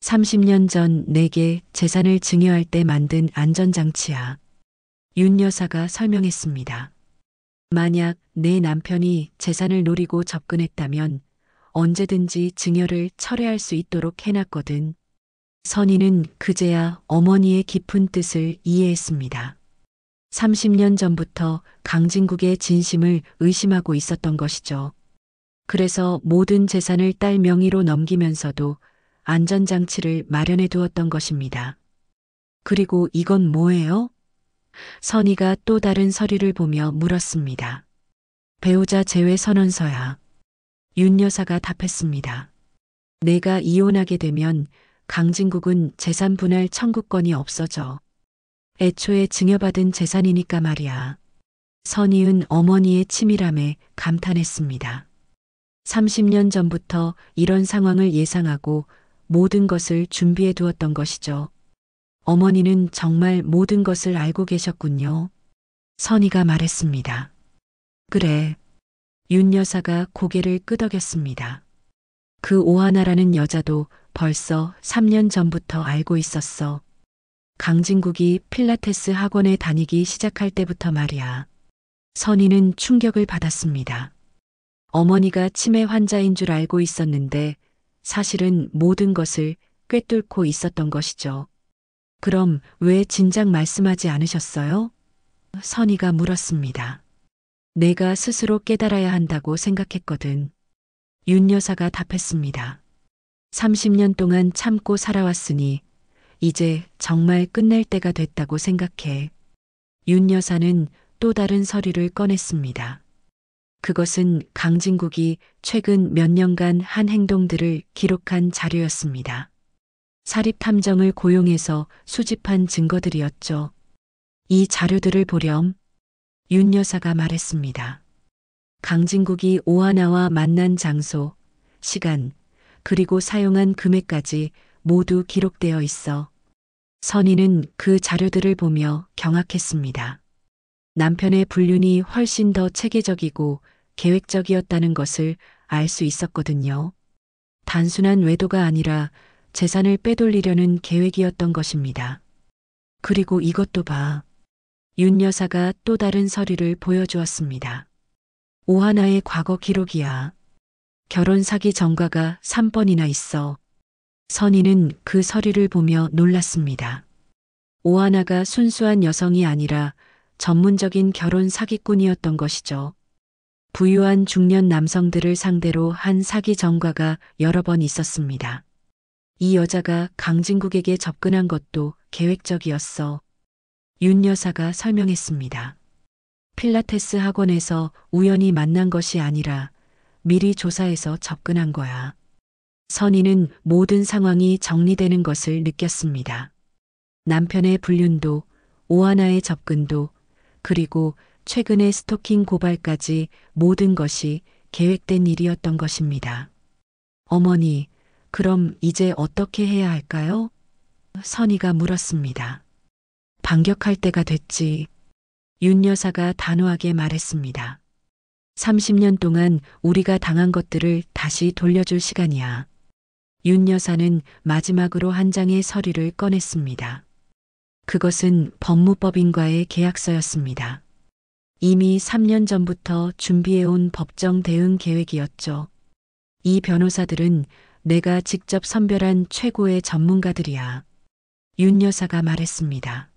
[SPEAKER 1] 30년 전 내게 재산을 증여할 때 만든 안전장치야. 윤 여사가 설명했습니다. 만약 내 남편이 재산을 노리고 접근했다면 언제든지 증여를 철회할 수 있도록 해놨거든. 선희는 그제야 어머니의 깊은 뜻을 이해했습니다. 30년 전부터 강진국의 진심을 의심하고 있었던 것이죠. 그래서 모든 재산을 딸 명의로 넘기면서도 안전장치를 마련해 두었던 것입니다. 그리고 이건 뭐예요? 선희가 또 다른 서류를 보며 물었습니다. 배우자 제외 선언서야. 윤 여사가 답했습니다. 내가 이혼하게 되면 강진국은 재산 분할 청구권이 없어져. 애초에 증여받은 재산이니까 말이야. 선희은 어머니의 치밀함에 감탄했습니다. 30년 전부터 이런 상황을 예상하고 모든 것을 준비해 두었던 것이죠. 어머니는 정말 모든 것을 알고 계셨군요. 선희가 말했습니다. 그래. 윤 여사가 고개를 끄덕였습니다. 그 오하나라는 여자도 벌써 3년 전부터 알고 있었어. 강진국이 필라테스 학원에 다니기 시작할 때부터 말이야. 선희는 충격을 받았습니다. 어머니가 치매 환자인 줄 알고 있었는데 사실은 모든 것을 꿰뚫고 있었던 것이죠. 그럼 왜 진작 말씀하지 않으셨어요? 선희가 물었습니다. 내가 스스로 깨달아야 한다고 생각했거든. 윤 여사가 답했습니다. 30년 동안 참고 살아왔으니 이제 정말 끝낼 때가 됐다고 생각해. 윤 여사는 또 다른 서류를 꺼냈습니다. 그것은 강진국이 최근 몇 년간 한 행동들을 기록한 자료였습니다. 사립탐정을 고용해서 수집한 증거들이었죠. 이 자료들을 보렴. 윤 여사가 말했습니다. 강진국이 오하나와 만난 장소, 시간, 그리고 사용한 금액까지 모두 기록되어 있어. 선희는 그 자료들을 보며 경악했습니다. 남편의 불륜이 훨씬 더 체계적이고 계획적이었다는 것을 알 수 있었거든요. 단순한 외도가 아니라 재산을 빼돌리려는 계획이었던 것입니다. 그리고 이것도 봐. 윤 여사가 또 다른 서류를 보여주었습니다. 오하나의 과거 기록이야. 결혼 사기 전과가 3번이나 있어. 선희는 그 서류를 보며 놀랐습니다. 오하나가 순수한 여성이 아니라 전문적인 결혼 사기꾼이었던 것이죠. 부유한 중년 남성들을 상대로 한 사기 전과가 여러 번 있었습니다. 이 여자가 강진국에게 접근한 것도 계획적이었어. 윤 여사가 설명했습니다. 필라테스 학원에서 우연히 만난 것이 아니라 미리 조사해서 접근한 거야. 선희는 모든 상황이 정리되는 것을 느꼈습니다. 남편의 불륜도, 오하나의 접근도, 그리고 최근의 스토킹 고발까지 모든 것이 계획된 일이었던 것입니다. 어머니, 그럼 이제 어떻게 해야 할까요? 선희가 물었습니다. 반격할 때가 됐지. 윤 여사가 단호하게 말했습니다. 30년 동안 우리가 당한 것들을 다시 돌려줄 시간이야. 윤 여사는 마지막으로 한 장의 서류를 꺼냈습니다. 그것은 법무법인과의 계약서였습니다. 이미 3년 전부터 준비해온 법정 대응 계획이었죠. 이 변호사들은 내가 직접 선별한 최고의 전문가들이야. 윤 여사가 말했습니다.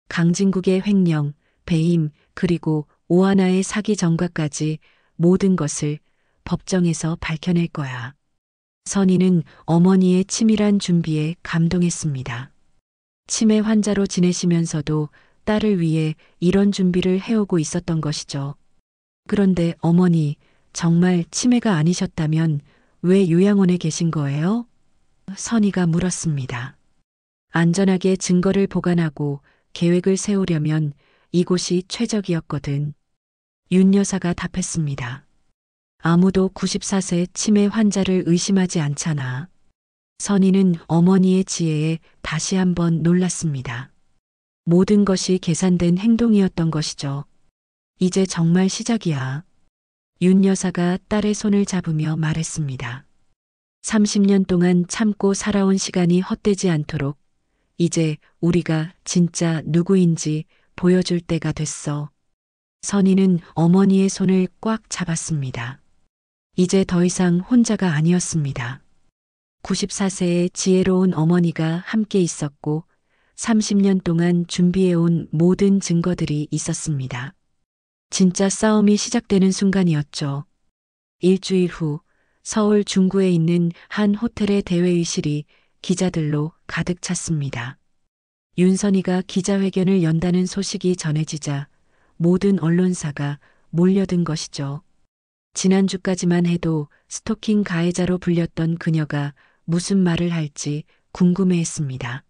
[SPEAKER 1] 강진국의 횡령, 배임, 그리고 오하나의 사기 전과까지 모든 것을 법정에서 밝혀낼 거야. 선희는 어머니의 치밀한 준비에 감동했습니다. 치매 환자로 지내시면서도 딸을 위해 이런 준비를 해오고 있었던 것이죠. 그런데 어머니, 정말 치매가 아니셨다면 왜 요양원에 계신 거예요? 선희가 물었습니다. 안전하게 증거를 보관하고 계획을 세우려면 이곳이 최적이었거든. 윤 여사가 답했습니다. 아무도 94세 치매 환자를 의심하지 않잖아. 선희는 어머니의 지혜에 다시 한번 놀랐습니다. 모든 것이 계산된 행동이었던 것이죠. 이제 정말 시작이야. 윤 여사가 딸의 손을 잡으며 말했습니다. 30년 동안 참고 살아온 시간이 헛되지 않도록 이제 우리가 진짜 누구인지 보여줄 때가 됐어. 선희는 어머니의 손을 꽉 잡았습니다. 이제 더 이상 혼자가 아니었습니다. 94세의 지혜로운 어머니가 함께 있었고 30년 동안 준비해온 모든 증거들이 있었습니다. 진짜 싸움이 시작되는 순간이었죠. 일주일 후 서울 중구에 있는 한 호텔의 대회의실이 기자들로 가득 찼습니다. 윤선희가 기자회견을 연다는 소식이 전해지자 모든 언론사가 몰려든 것이죠. 지난주까지만 해도 스토킹 가해자로 불렸던 그녀가 무슨 말을 할지 궁금해했습니다.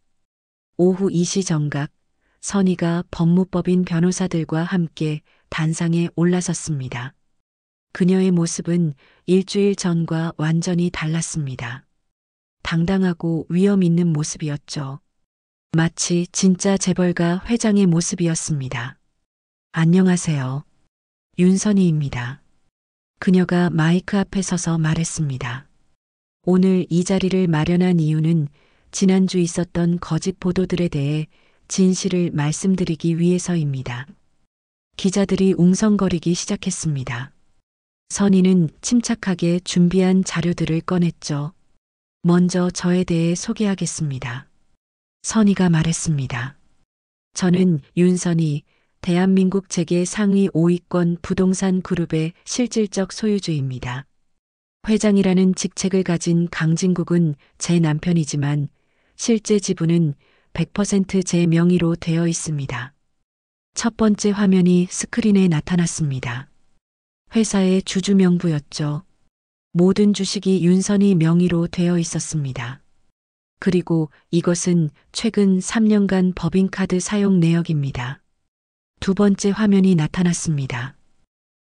[SPEAKER 1] 오후 2시 정각, 선희가 법무법인 변호사들과 함께 단상에 올라섰습니다. 그녀의 모습은 일주일 전과 완전히 달랐습니다. 당당하고 위험 있는 모습이었죠. 마치 진짜 재벌가 회장의 모습이었습니다. 안녕하세요. 윤선희입니다. 그녀가 마이크 앞에 서서 말했습니다. 오늘 이 자리를 마련한 이유는 지난주 있었던 거짓 보도들에 대해 진실을 말씀드리기 위해서입니다. 기자들이 웅성거리기 시작했습니다. 선희는 침착하게 준비한 자료들을 꺼냈죠. 먼저 저에 대해 소개하겠습니다. 선희가 말했습니다. 저는 윤선희, 대한민국 재계 상위 5위권 부동산 그룹의 실질적 소유주입니다. 회장이라는 직책을 가진 강진국은 제 남편이지만 실제 지분은 100% 제 명의로 되어 있습니다. 첫 번째 화면이 스크린에 나타났습니다. 회사의 주주 명부였죠. 모든 주식이 윤선희 명의로 되어 있었습니다. 그리고 이것은 최근 3년간 법인카드 사용 내역입니다. 두 번째 화면이 나타났습니다.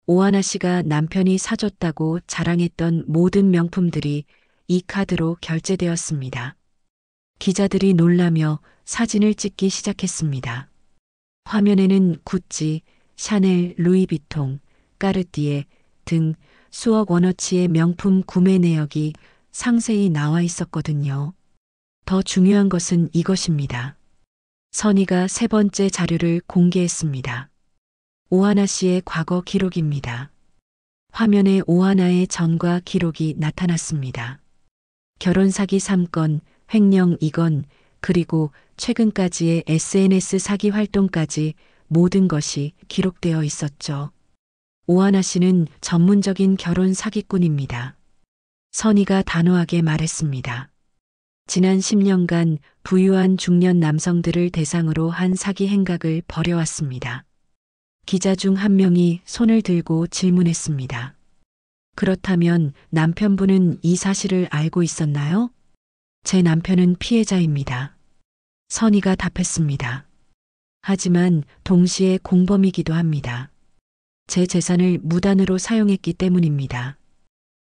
[SPEAKER 1] 오하나 씨가 남편이 사줬다고 자랑했던 모든 명품들이 이 카드로 결제되었습니다. 기자들이 놀라며 사진을 찍기 시작했습니다. 화면에는 구찌, 샤넬, 루이비통, 까르띠에 등 수억 원어치의 명품 구매 내역이 상세히 나와 있었거든요. 더 중요한 것은 이것입니다. 선희가 세 번째 자료를 공개했습니다. 오하나 씨의 과거 기록입니다. 화면에 오하나의 전과 기록이 나타났습니다. 결혼 사기 3건, 횡령 2건, 그리고 최근까지의 SNS 사기 활동까지 모든 것이 기록되어 있었죠. 오하나 씨는 전문적인 결혼 사기꾼입니다. 선희가 단호하게 말했습니다. 지난 10년간 부유한 중년 남성들을 대상으로 한 사기 행각을 벌여왔습니다. 기자 중 한 명이 손을 들고 질문했습니다. 그렇다면 남편분은 이 사실을 알고 있었나요? 제 남편은 피해자입니다. 선희가 답했습니다. 하지만 동시에 공범이기도 합니다. 제 재산을 무단으로 사용했기 때문입니다.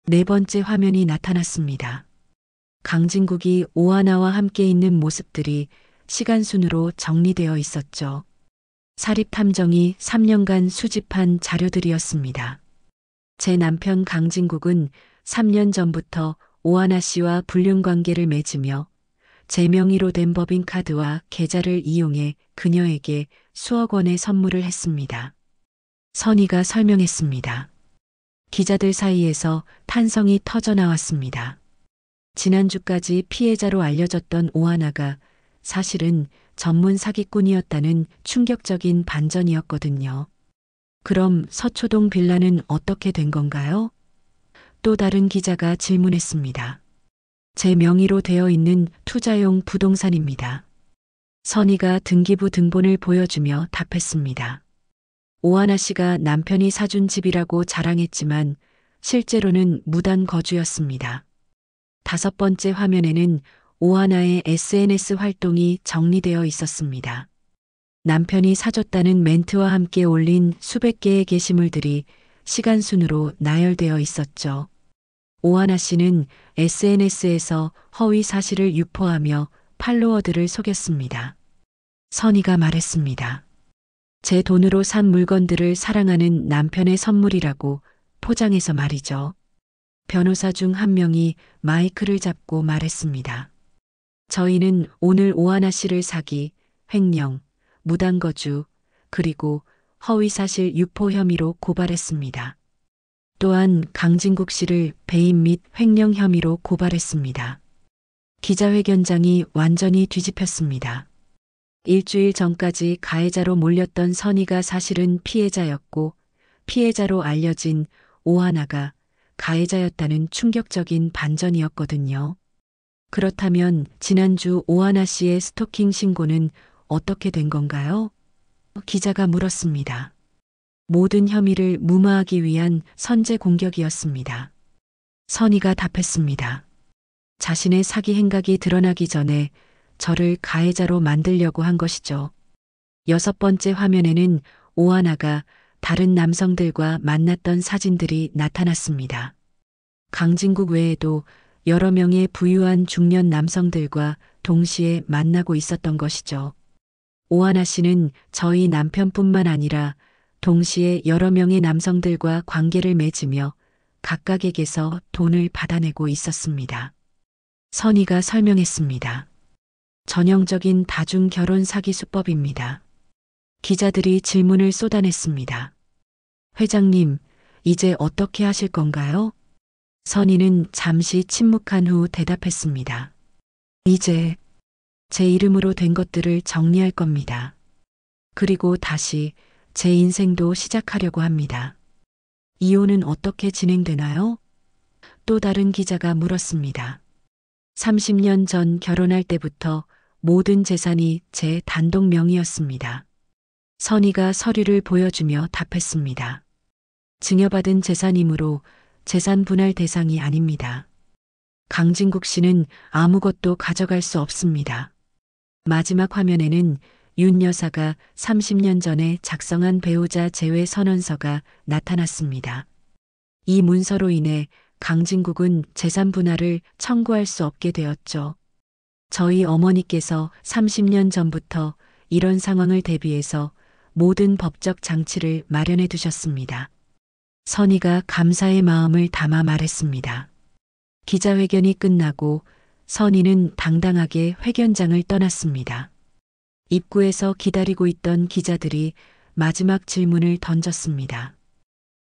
[SPEAKER 1] 네 번째 화면이 나타났습니다. 강진국이 오하나와 함께 있는 모습들이 시간순으로 정리되어 있었죠. 사립탐정이 3년간 수집한 자료들이었습니다. 제 남편 강진국은 3년 전부터 오하나 씨와 불륜 관계를 맺으며 제 명의로 된 법인카드와 계좌를 이용해 그녀에게 수억 원의 선물을 했습니다. 선희가 설명했습니다. 기자들 사이에서 탄성이 터져 나왔습니다. 지난주까지 피해자로 알려졌던 오하나가 사실은 전문 사기꾼이었다는 충격적인 반전이었거든요. 그럼 서초동 빌라는 어떻게 된 건가요? 또 다른 기자가 질문했습니다. 제 명의로 되어 있는 투자용 부동산입니다. 선희가 등기부 등본을 보여주며 답했습니다. 오하나 씨가 남편이 사준 집이라고 자랑했지만 실제로는 무단 거주였습니다. 다섯 번째 화면에는 오하나의 SNS 활동이 정리되어 있었습니다. 남편이 사줬다는 멘트와 함께 올린 수백 개의 게시물들이 시간순으로 나열되어 있었죠. 오하나 씨는 SNS에서 허위 사실을 유포하며 팔로워들을 속였습니다. 선희가 말했습니다. 제 돈으로 산 물건들을 사랑하는 남편의 선물이라고 포장해서 말이죠. 변호사 중 한 명이 마이크를 잡고 말했습니다. 저희는 오늘 오하나 씨를 사기, 횡령, 무단거주, 그리고 허위사실 유포 혐의로 고발했습니다. 또한 강진국 씨를 배임 및 횡령 혐의로 고발했습니다. 기자회견장이 완전히 뒤집혔습니다. 일주일 전까지 가해자로 몰렸던 선희가 사실은 피해자였고 피해자로 알려진 오하나가 가해자였다는 충격적인 반전이었거든요. 그렇다면 지난주 오하나 씨의 스토킹 신고는 어떻게 된 건가요? 기자가 물었습니다. 모든 혐의를 무마하기 위한 선제 공격이었습니다. 선희가 답했습니다. 자신의 사기 행각이 드러나기 전에 저를 가해자로 만들려고 한 것이죠. 여섯 번째 화면에는 오하나가 다른 남성들과 만났던 사진들이 나타났습니다. 강진국 외에도 여러 명의 부유한 중년 남성들과 동시에 만나고 있었던 것이죠. 오하나 씨는 저희 남편뿐만 아니라 동시에 여러 명의 남성들과 관계를 맺으며 각각에게서 돈을 받아내고 있었습니다. 선희가 설명했습니다. 전형적인 다중 결혼 사기 수법입니다. 기자들이 질문을 쏟아냈습니다. 회장님, 이제 어떻게 하실 건가요? 선희는 잠시 침묵한 후 대답했습니다. 이제 제 이름으로 된 것들을 정리할 겁니다. 그리고 다시 제 인생도 시작하려고 합니다. 이혼은 어떻게 진행되나요? 또 다른 기자가 물었습니다. 30년 전 결혼할 때부터 모든 재산이 제 단독 명의였습니다. 선희가 서류를 보여주며 답했습니다. 증여받은 재산이므로 재산 분할 대상이 아닙니다. 강진국 씨는 아무것도 가져갈 수 없습니다. 마지막 화면에는 윤 여사가 30년 전에 작성한 배우자 제외 선언서가 나타났습니다. 이 문서로 인해 강진국은 재산 분할을 청구할 수 없게 되었죠. 저희 어머니께서 30년 전부터 이런 상황을 대비해서 모든 법적 장치를 마련해 두셨습니다. 선희가 감사의 마음을 담아 말했습니다. 기자회견이 끝나고 선희는 당당하게 회견장을 떠났습니다. 입구에서 기다리고 있던 기자들이 마지막 질문을 던졌습니다.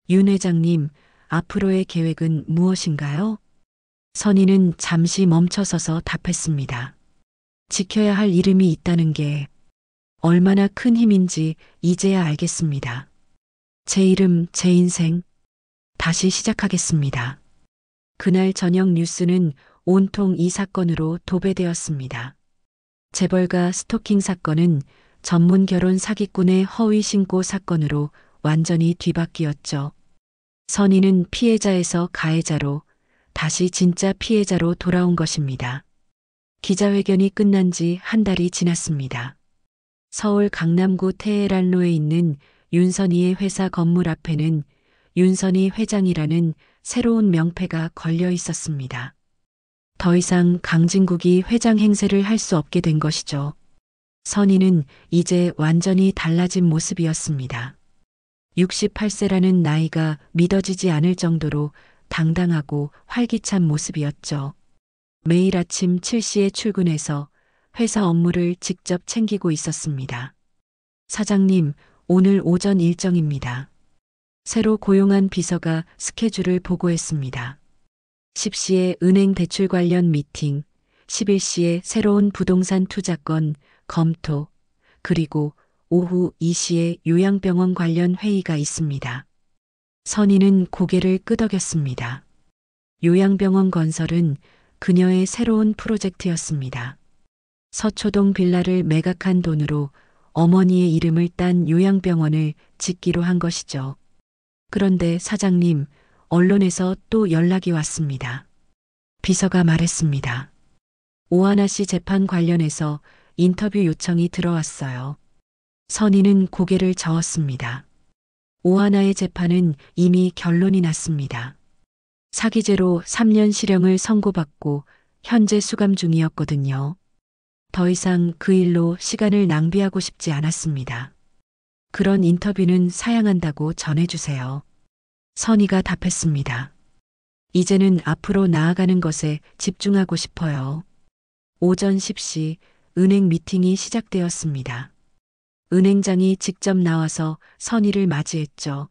[SPEAKER 1] 윤 회장님, 앞으로의 계획은 무엇인가요? 선희는 잠시 멈춰서서 답했습니다. 지켜야 할 이름이 있다는 게 얼마나 큰 힘인지 이제야 알겠습니다. 제 이름, 제 인생, 다시 시작하겠습니다. 그날 저녁 뉴스는 온통 이 사건으로 도배되었습니다. 재벌가 스토킹 사건은 전문 결혼 사기꾼의 허위 신고 사건으로 완전히 뒤바뀌었죠. 선희는 피해자에서 가해자로 다시 진짜 피해자로 돌아온 것입니다. 기자회견이 끝난 지 한 달이 지났습니다. 서울 강남구 테헤란로에 있는 윤선희의 회사 건물 앞에는 윤선희 회장이라는 새로운 명패가 걸려 있었습니다. 더 이상 강진국이 회장 행세를 할 수 없게 된 것이죠. 선희는 이제 완전히 달라진 모습이었습니다. 68세라는 나이가 믿어지지 않을 정도로 당당하고 활기찬 모습이었죠. 매일 아침 7시에 출근해서 회사 업무를 직접 챙기고 있었습니다. 사장님, 오늘 오전 일정입니다. 새로 고용한 비서가 스케줄을 보고했습니다. 10시에 은행 대출 관련 미팅, 11시에 새로운 부동산 투자권 검토, 그리고 오후 2시에 요양병원 관련 회의가 있습니다. 선희는 고개를 끄덕였습니다. 요양병원 건설은 그녀의 새로운 프로젝트였습니다. 서초동 빌라를 매각한 돈으로 어머니의 이름을 딴 요양병원을 짓기로 한 것이죠. 그런데 사장님, 언론에서 또 연락이 왔습니다. 비서가 말했습니다. 오하나 씨 재판 관련해서 인터뷰 요청이 들어왔어요. 선희는 고개를 저었습니다. 오하나의 재판은 이미 결론이 났습니다. 사기죄로 3년 실형을 선고받고 현재 수감 중이었거든요. 더 이상 그 일로 시간을 낭비하고 싶지 않았습니다. 그런 인터뷰는 사양한다고 전해주세요. 선희가 답했습니다. 이제는 앞으로 나아가는 것에 집중하고 싶어요. 오전 10시 은행 미팅이 시작되었습니다. 은행장이 직접 나와서 선희를 맞이했죠.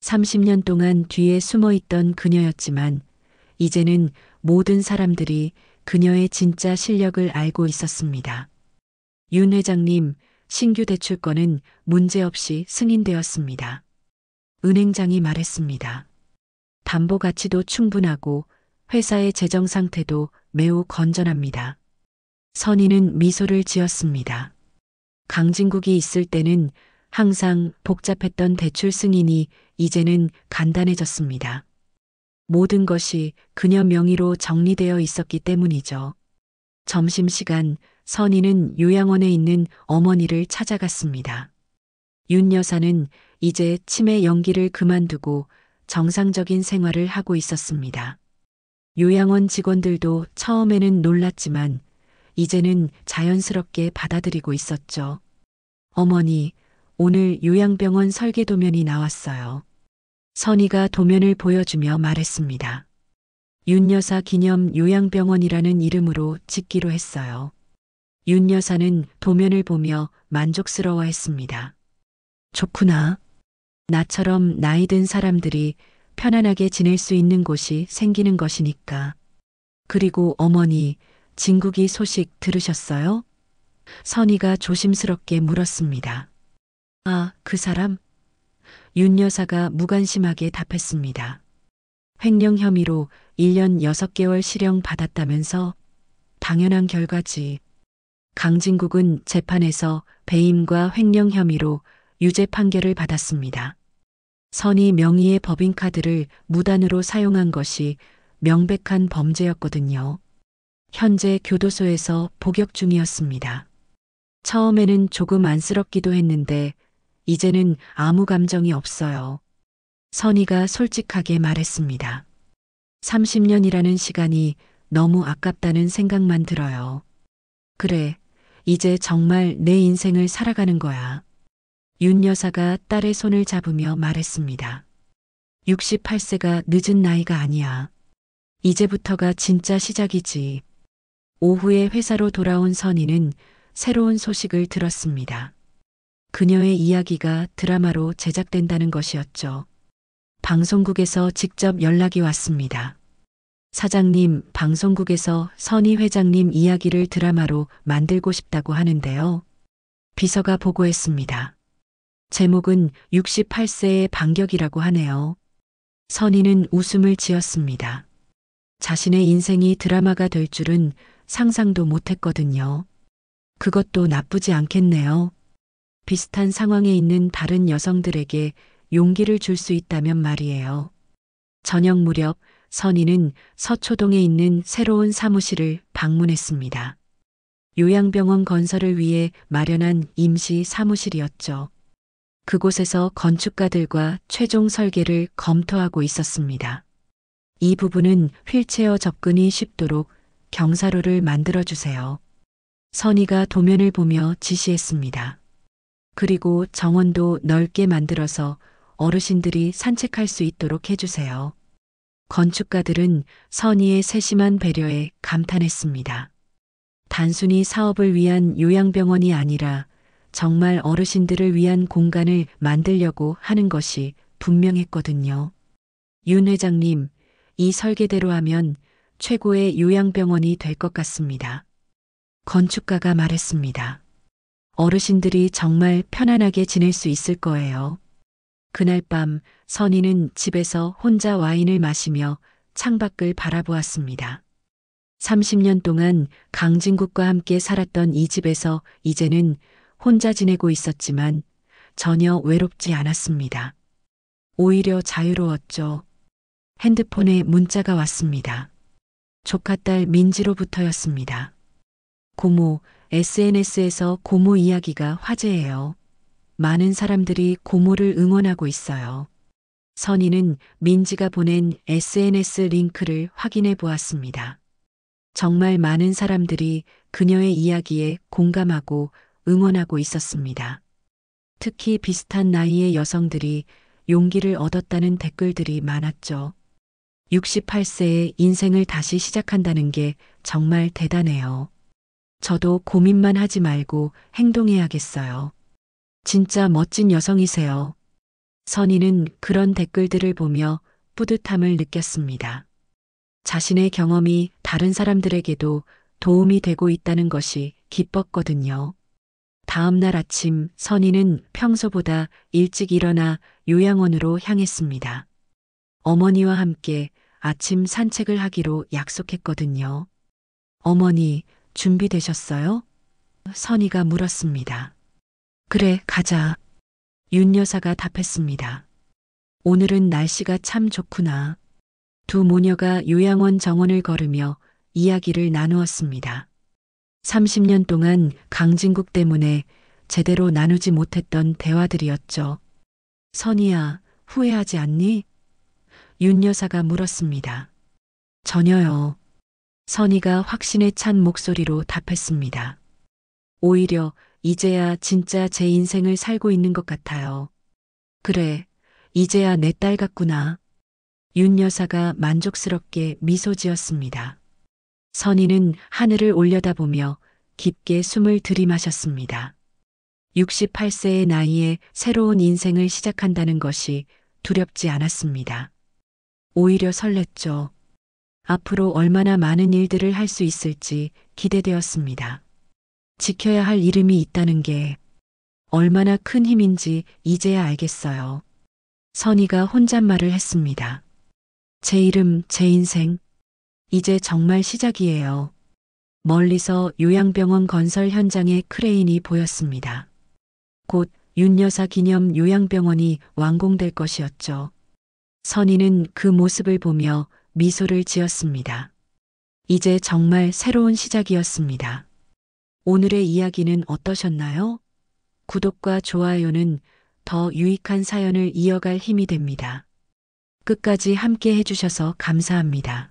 [SPEAKER 1] 30년 동안 뒤에 숨어 있던 그녀였지만 이제는 모든 사람들이 그녀의 진짜 실력을 알고 있었습니다. 윤 회장님, 신규 대출권은 문제없이 승인되었습니다. 은행장이 말했습니다. 담보 가치도 충분하고 회사의 재정 상태도 매우 건전합니다. 선희는 미소를 지었습니다. 강진국이 있을 때는 항상 복잡했던 대출 승인이 이제는 간단해졌습니다. 모든 것이 그녀 명의로 정리되어 있었기 때문이죠. 점심시간 선희는 요양원에 있는 어머니를 찾아갔습니다. 윤 여사는 이제 치매 연기를 그만두고 정상적인 생활을 하고 있었습니다. 요양원 직원들도 처음에는 놀랐지만 이제는 자연스럽게 받아들이고 있었죠. 어머니, 오늘 요양병원 설계 도면이 나왔어요. 선희가 도면을 보여주며 말했습니다. 윤 여사 기념 요양병원이라는 이름으로 짓기로 했어요. 윤 여사는 도면을 보며 만족스러워했습니다. 좋구나. 나처럼 나이 든 사람들이 편안하게 지낼 수 있는 곳이 생기는 것이니까. 그리고 어머니, 진국이 소식 들으셨어요? 선희가 조심스럽게 물었습니다. 아, 그 사람? 윤 여사가 무관심하게 답했습니다. 횡령 혐의로 1년 6개월 실형 받았다면서? 당연한 결과지. 강진국은 재판에서 배임과 횡령 혐의로 유죄 판결을 받았습니다. 선희 명의의 법인카드를 무단으로 사용한 것이 명백한 범죄였거든요. 현재 교도소에서 복역 중이었습니다. 처음에는 조금 안쓰럽기도 했는데 이제는 아무 감정이 없어요. 선희가 솔직하게 말했습니다. 30년이라는 시간이 너무 아깝다는 생각만 들어요. 그래, 이제 정말 내 인생을 살아가는 거야. 윤 여사가 딸의 손을 잡으며 말했습니다. 68세가 늦은 나이가 아니야. 이제부터가 진짜 시작이지. 오후에 회사로 돌아온 선희는 새로운 소식을 들었습니다. 그녀의 이야기가 드라마로 제작된다는 것이었죠. 방송국에서 직접 연락이 왔습니다. 사장님, 방송국에서 선희 회장님 이야기를 드라마로 만들고 싶다고 하는데요. 비서가 보고했습니다. 제목은 68세의 반격이라고 하네요. 선희는 웃음을 지었습니다. 자신의 인생이 드라마가 될 줄은 상상도 못했거든요. 그것도 나쁘지 않겠네요. 비슷한 상황에 있는 다른 여성들에게 용기를 줄 수 있다면 말이에요. 저녁 무렵 선희는 서초동에 있는 새로운 사무실을 방문했습니다. 요양병원 건설을 위해 마련한 임시 사무실이었죠. 그곳에서 건축가들과 최종 설계를 검토하고 있었습니다. 이 부분은 휠체어 접근이 쉽도록 경사로를 만들어주세요. 선희가 도면을 보며 지시했습니다. 그리고 정원도 넓게 만들어서 어르신들이 산책할 수 있도록 해주세요. 건축가들은 선희의 세심한 배려에 감탄했습니다. 단순히 사업을 위한 요양병원이 아니라 정말 어르신들을 위한 공간을 만들려고 하는 것이 분명했거든요. 윤 회장님, 이 설계대로 하면 최고의 요양병원이 될 것 같습니다. 건축가가 말했습니다. 어르신들이 정말 편안하게 지낼 수 있을 거예요. 그날 밤 선희는 집에서 혼자 와인을 마시며 창밖을 바라보았습니다. 30년 동안 강진국과 함께 살았던 이 집에서 이제는 혼자 지내고 있었지만 전혀 외롭지 않았습니다. 오히려 자유로웠죠. 핸드폰에 문자가 왔습니다. 조카딸 민지로부터였습니다. 고모, SNS에서 고모 이야기가 화제예요. 많은 사람들이 고모를 응원하고 있어요. 선희는 민지가 보낸 SNS 링크를 확인해 보았습니다. 정말 많은 사람들이 그녀의 이야기에 공감하고 응원하고 있었습니다. 특히 비슷한 나이의 여성들이 용기를 얻었다는 댓글들이 많았죠. 68세의 인생을 다시 시작한다는 게 정말 대단해요. 저도 고민만 하지 말고 행동해야겠어요. 진짜 멋진 여성이세요. 선희는 그런 댓글들을 보며 뿌듯함을 느꼈습니다. 자신의 경험이 다른 사람들에게도 도움이 되고 있다는 것이 기뻤거든요. 다음 날 아침 선희는 평소보다 일찍 일어나 요양원으로 향했습니다. 어머니와 함께 아침 산책을 하기로 약속했거든요. 어머니, 준비되셨어요? 선희가 물었습니다. 그래, 가자. 윤 여사가 답했습니다. 오늘은 날씨가 참 좋구나. 두 모녀가 요양원 정원을 걸으며 이야기를 나누었습니다. 30년 동안 강진국 때문에 제대로 나누지 못했던 대화들이었죠. 선희야, 후회하지 않니? 윤 여사가 물었습니다. 전혀요. 선희가 확신에 찬 목소리로 답했습니다. 오히려 이제야 진짜 제 인생을 살고 있는 것 같아요. 그래, 이제야 내 딸 같구나. 윤 여사가 만족스럽게 미소 지었습니다. 선희는 하늘을 올려다보며 깊게 숨을 들이마셨습니다. 68세의 나이에 새로운 인생을 시작한다는 것이 두렵지 않았습니다. 오히려 설렜죠. 앞으로 얼마나 많은 일들을 할 수 있을지 기대되었습니다. 지켜야 할 이름이 있다는 게 얼마나 큰 힘인지 이제야 알겠어요. 선희가 혼잣말을 했습니다. 제 이름, 제 인생. 이제 정말 시작이에요. 멀리서 요양병원 건설 현장의 크레인이 보였습니다. 곧 윤 여사 기념 요양병원이 완공될 것이었죠. 선희는 그 모습을 보며 미소를 지었습니다. 이제 정말 새로운 시작이었습니다. 오늘의 이야기는 어떠셨나요? 구독과 좋아요는 더 유익한 사연을 이어갈 힘이 됩니다. 끝까지 함께 해주셔서 감사합니다.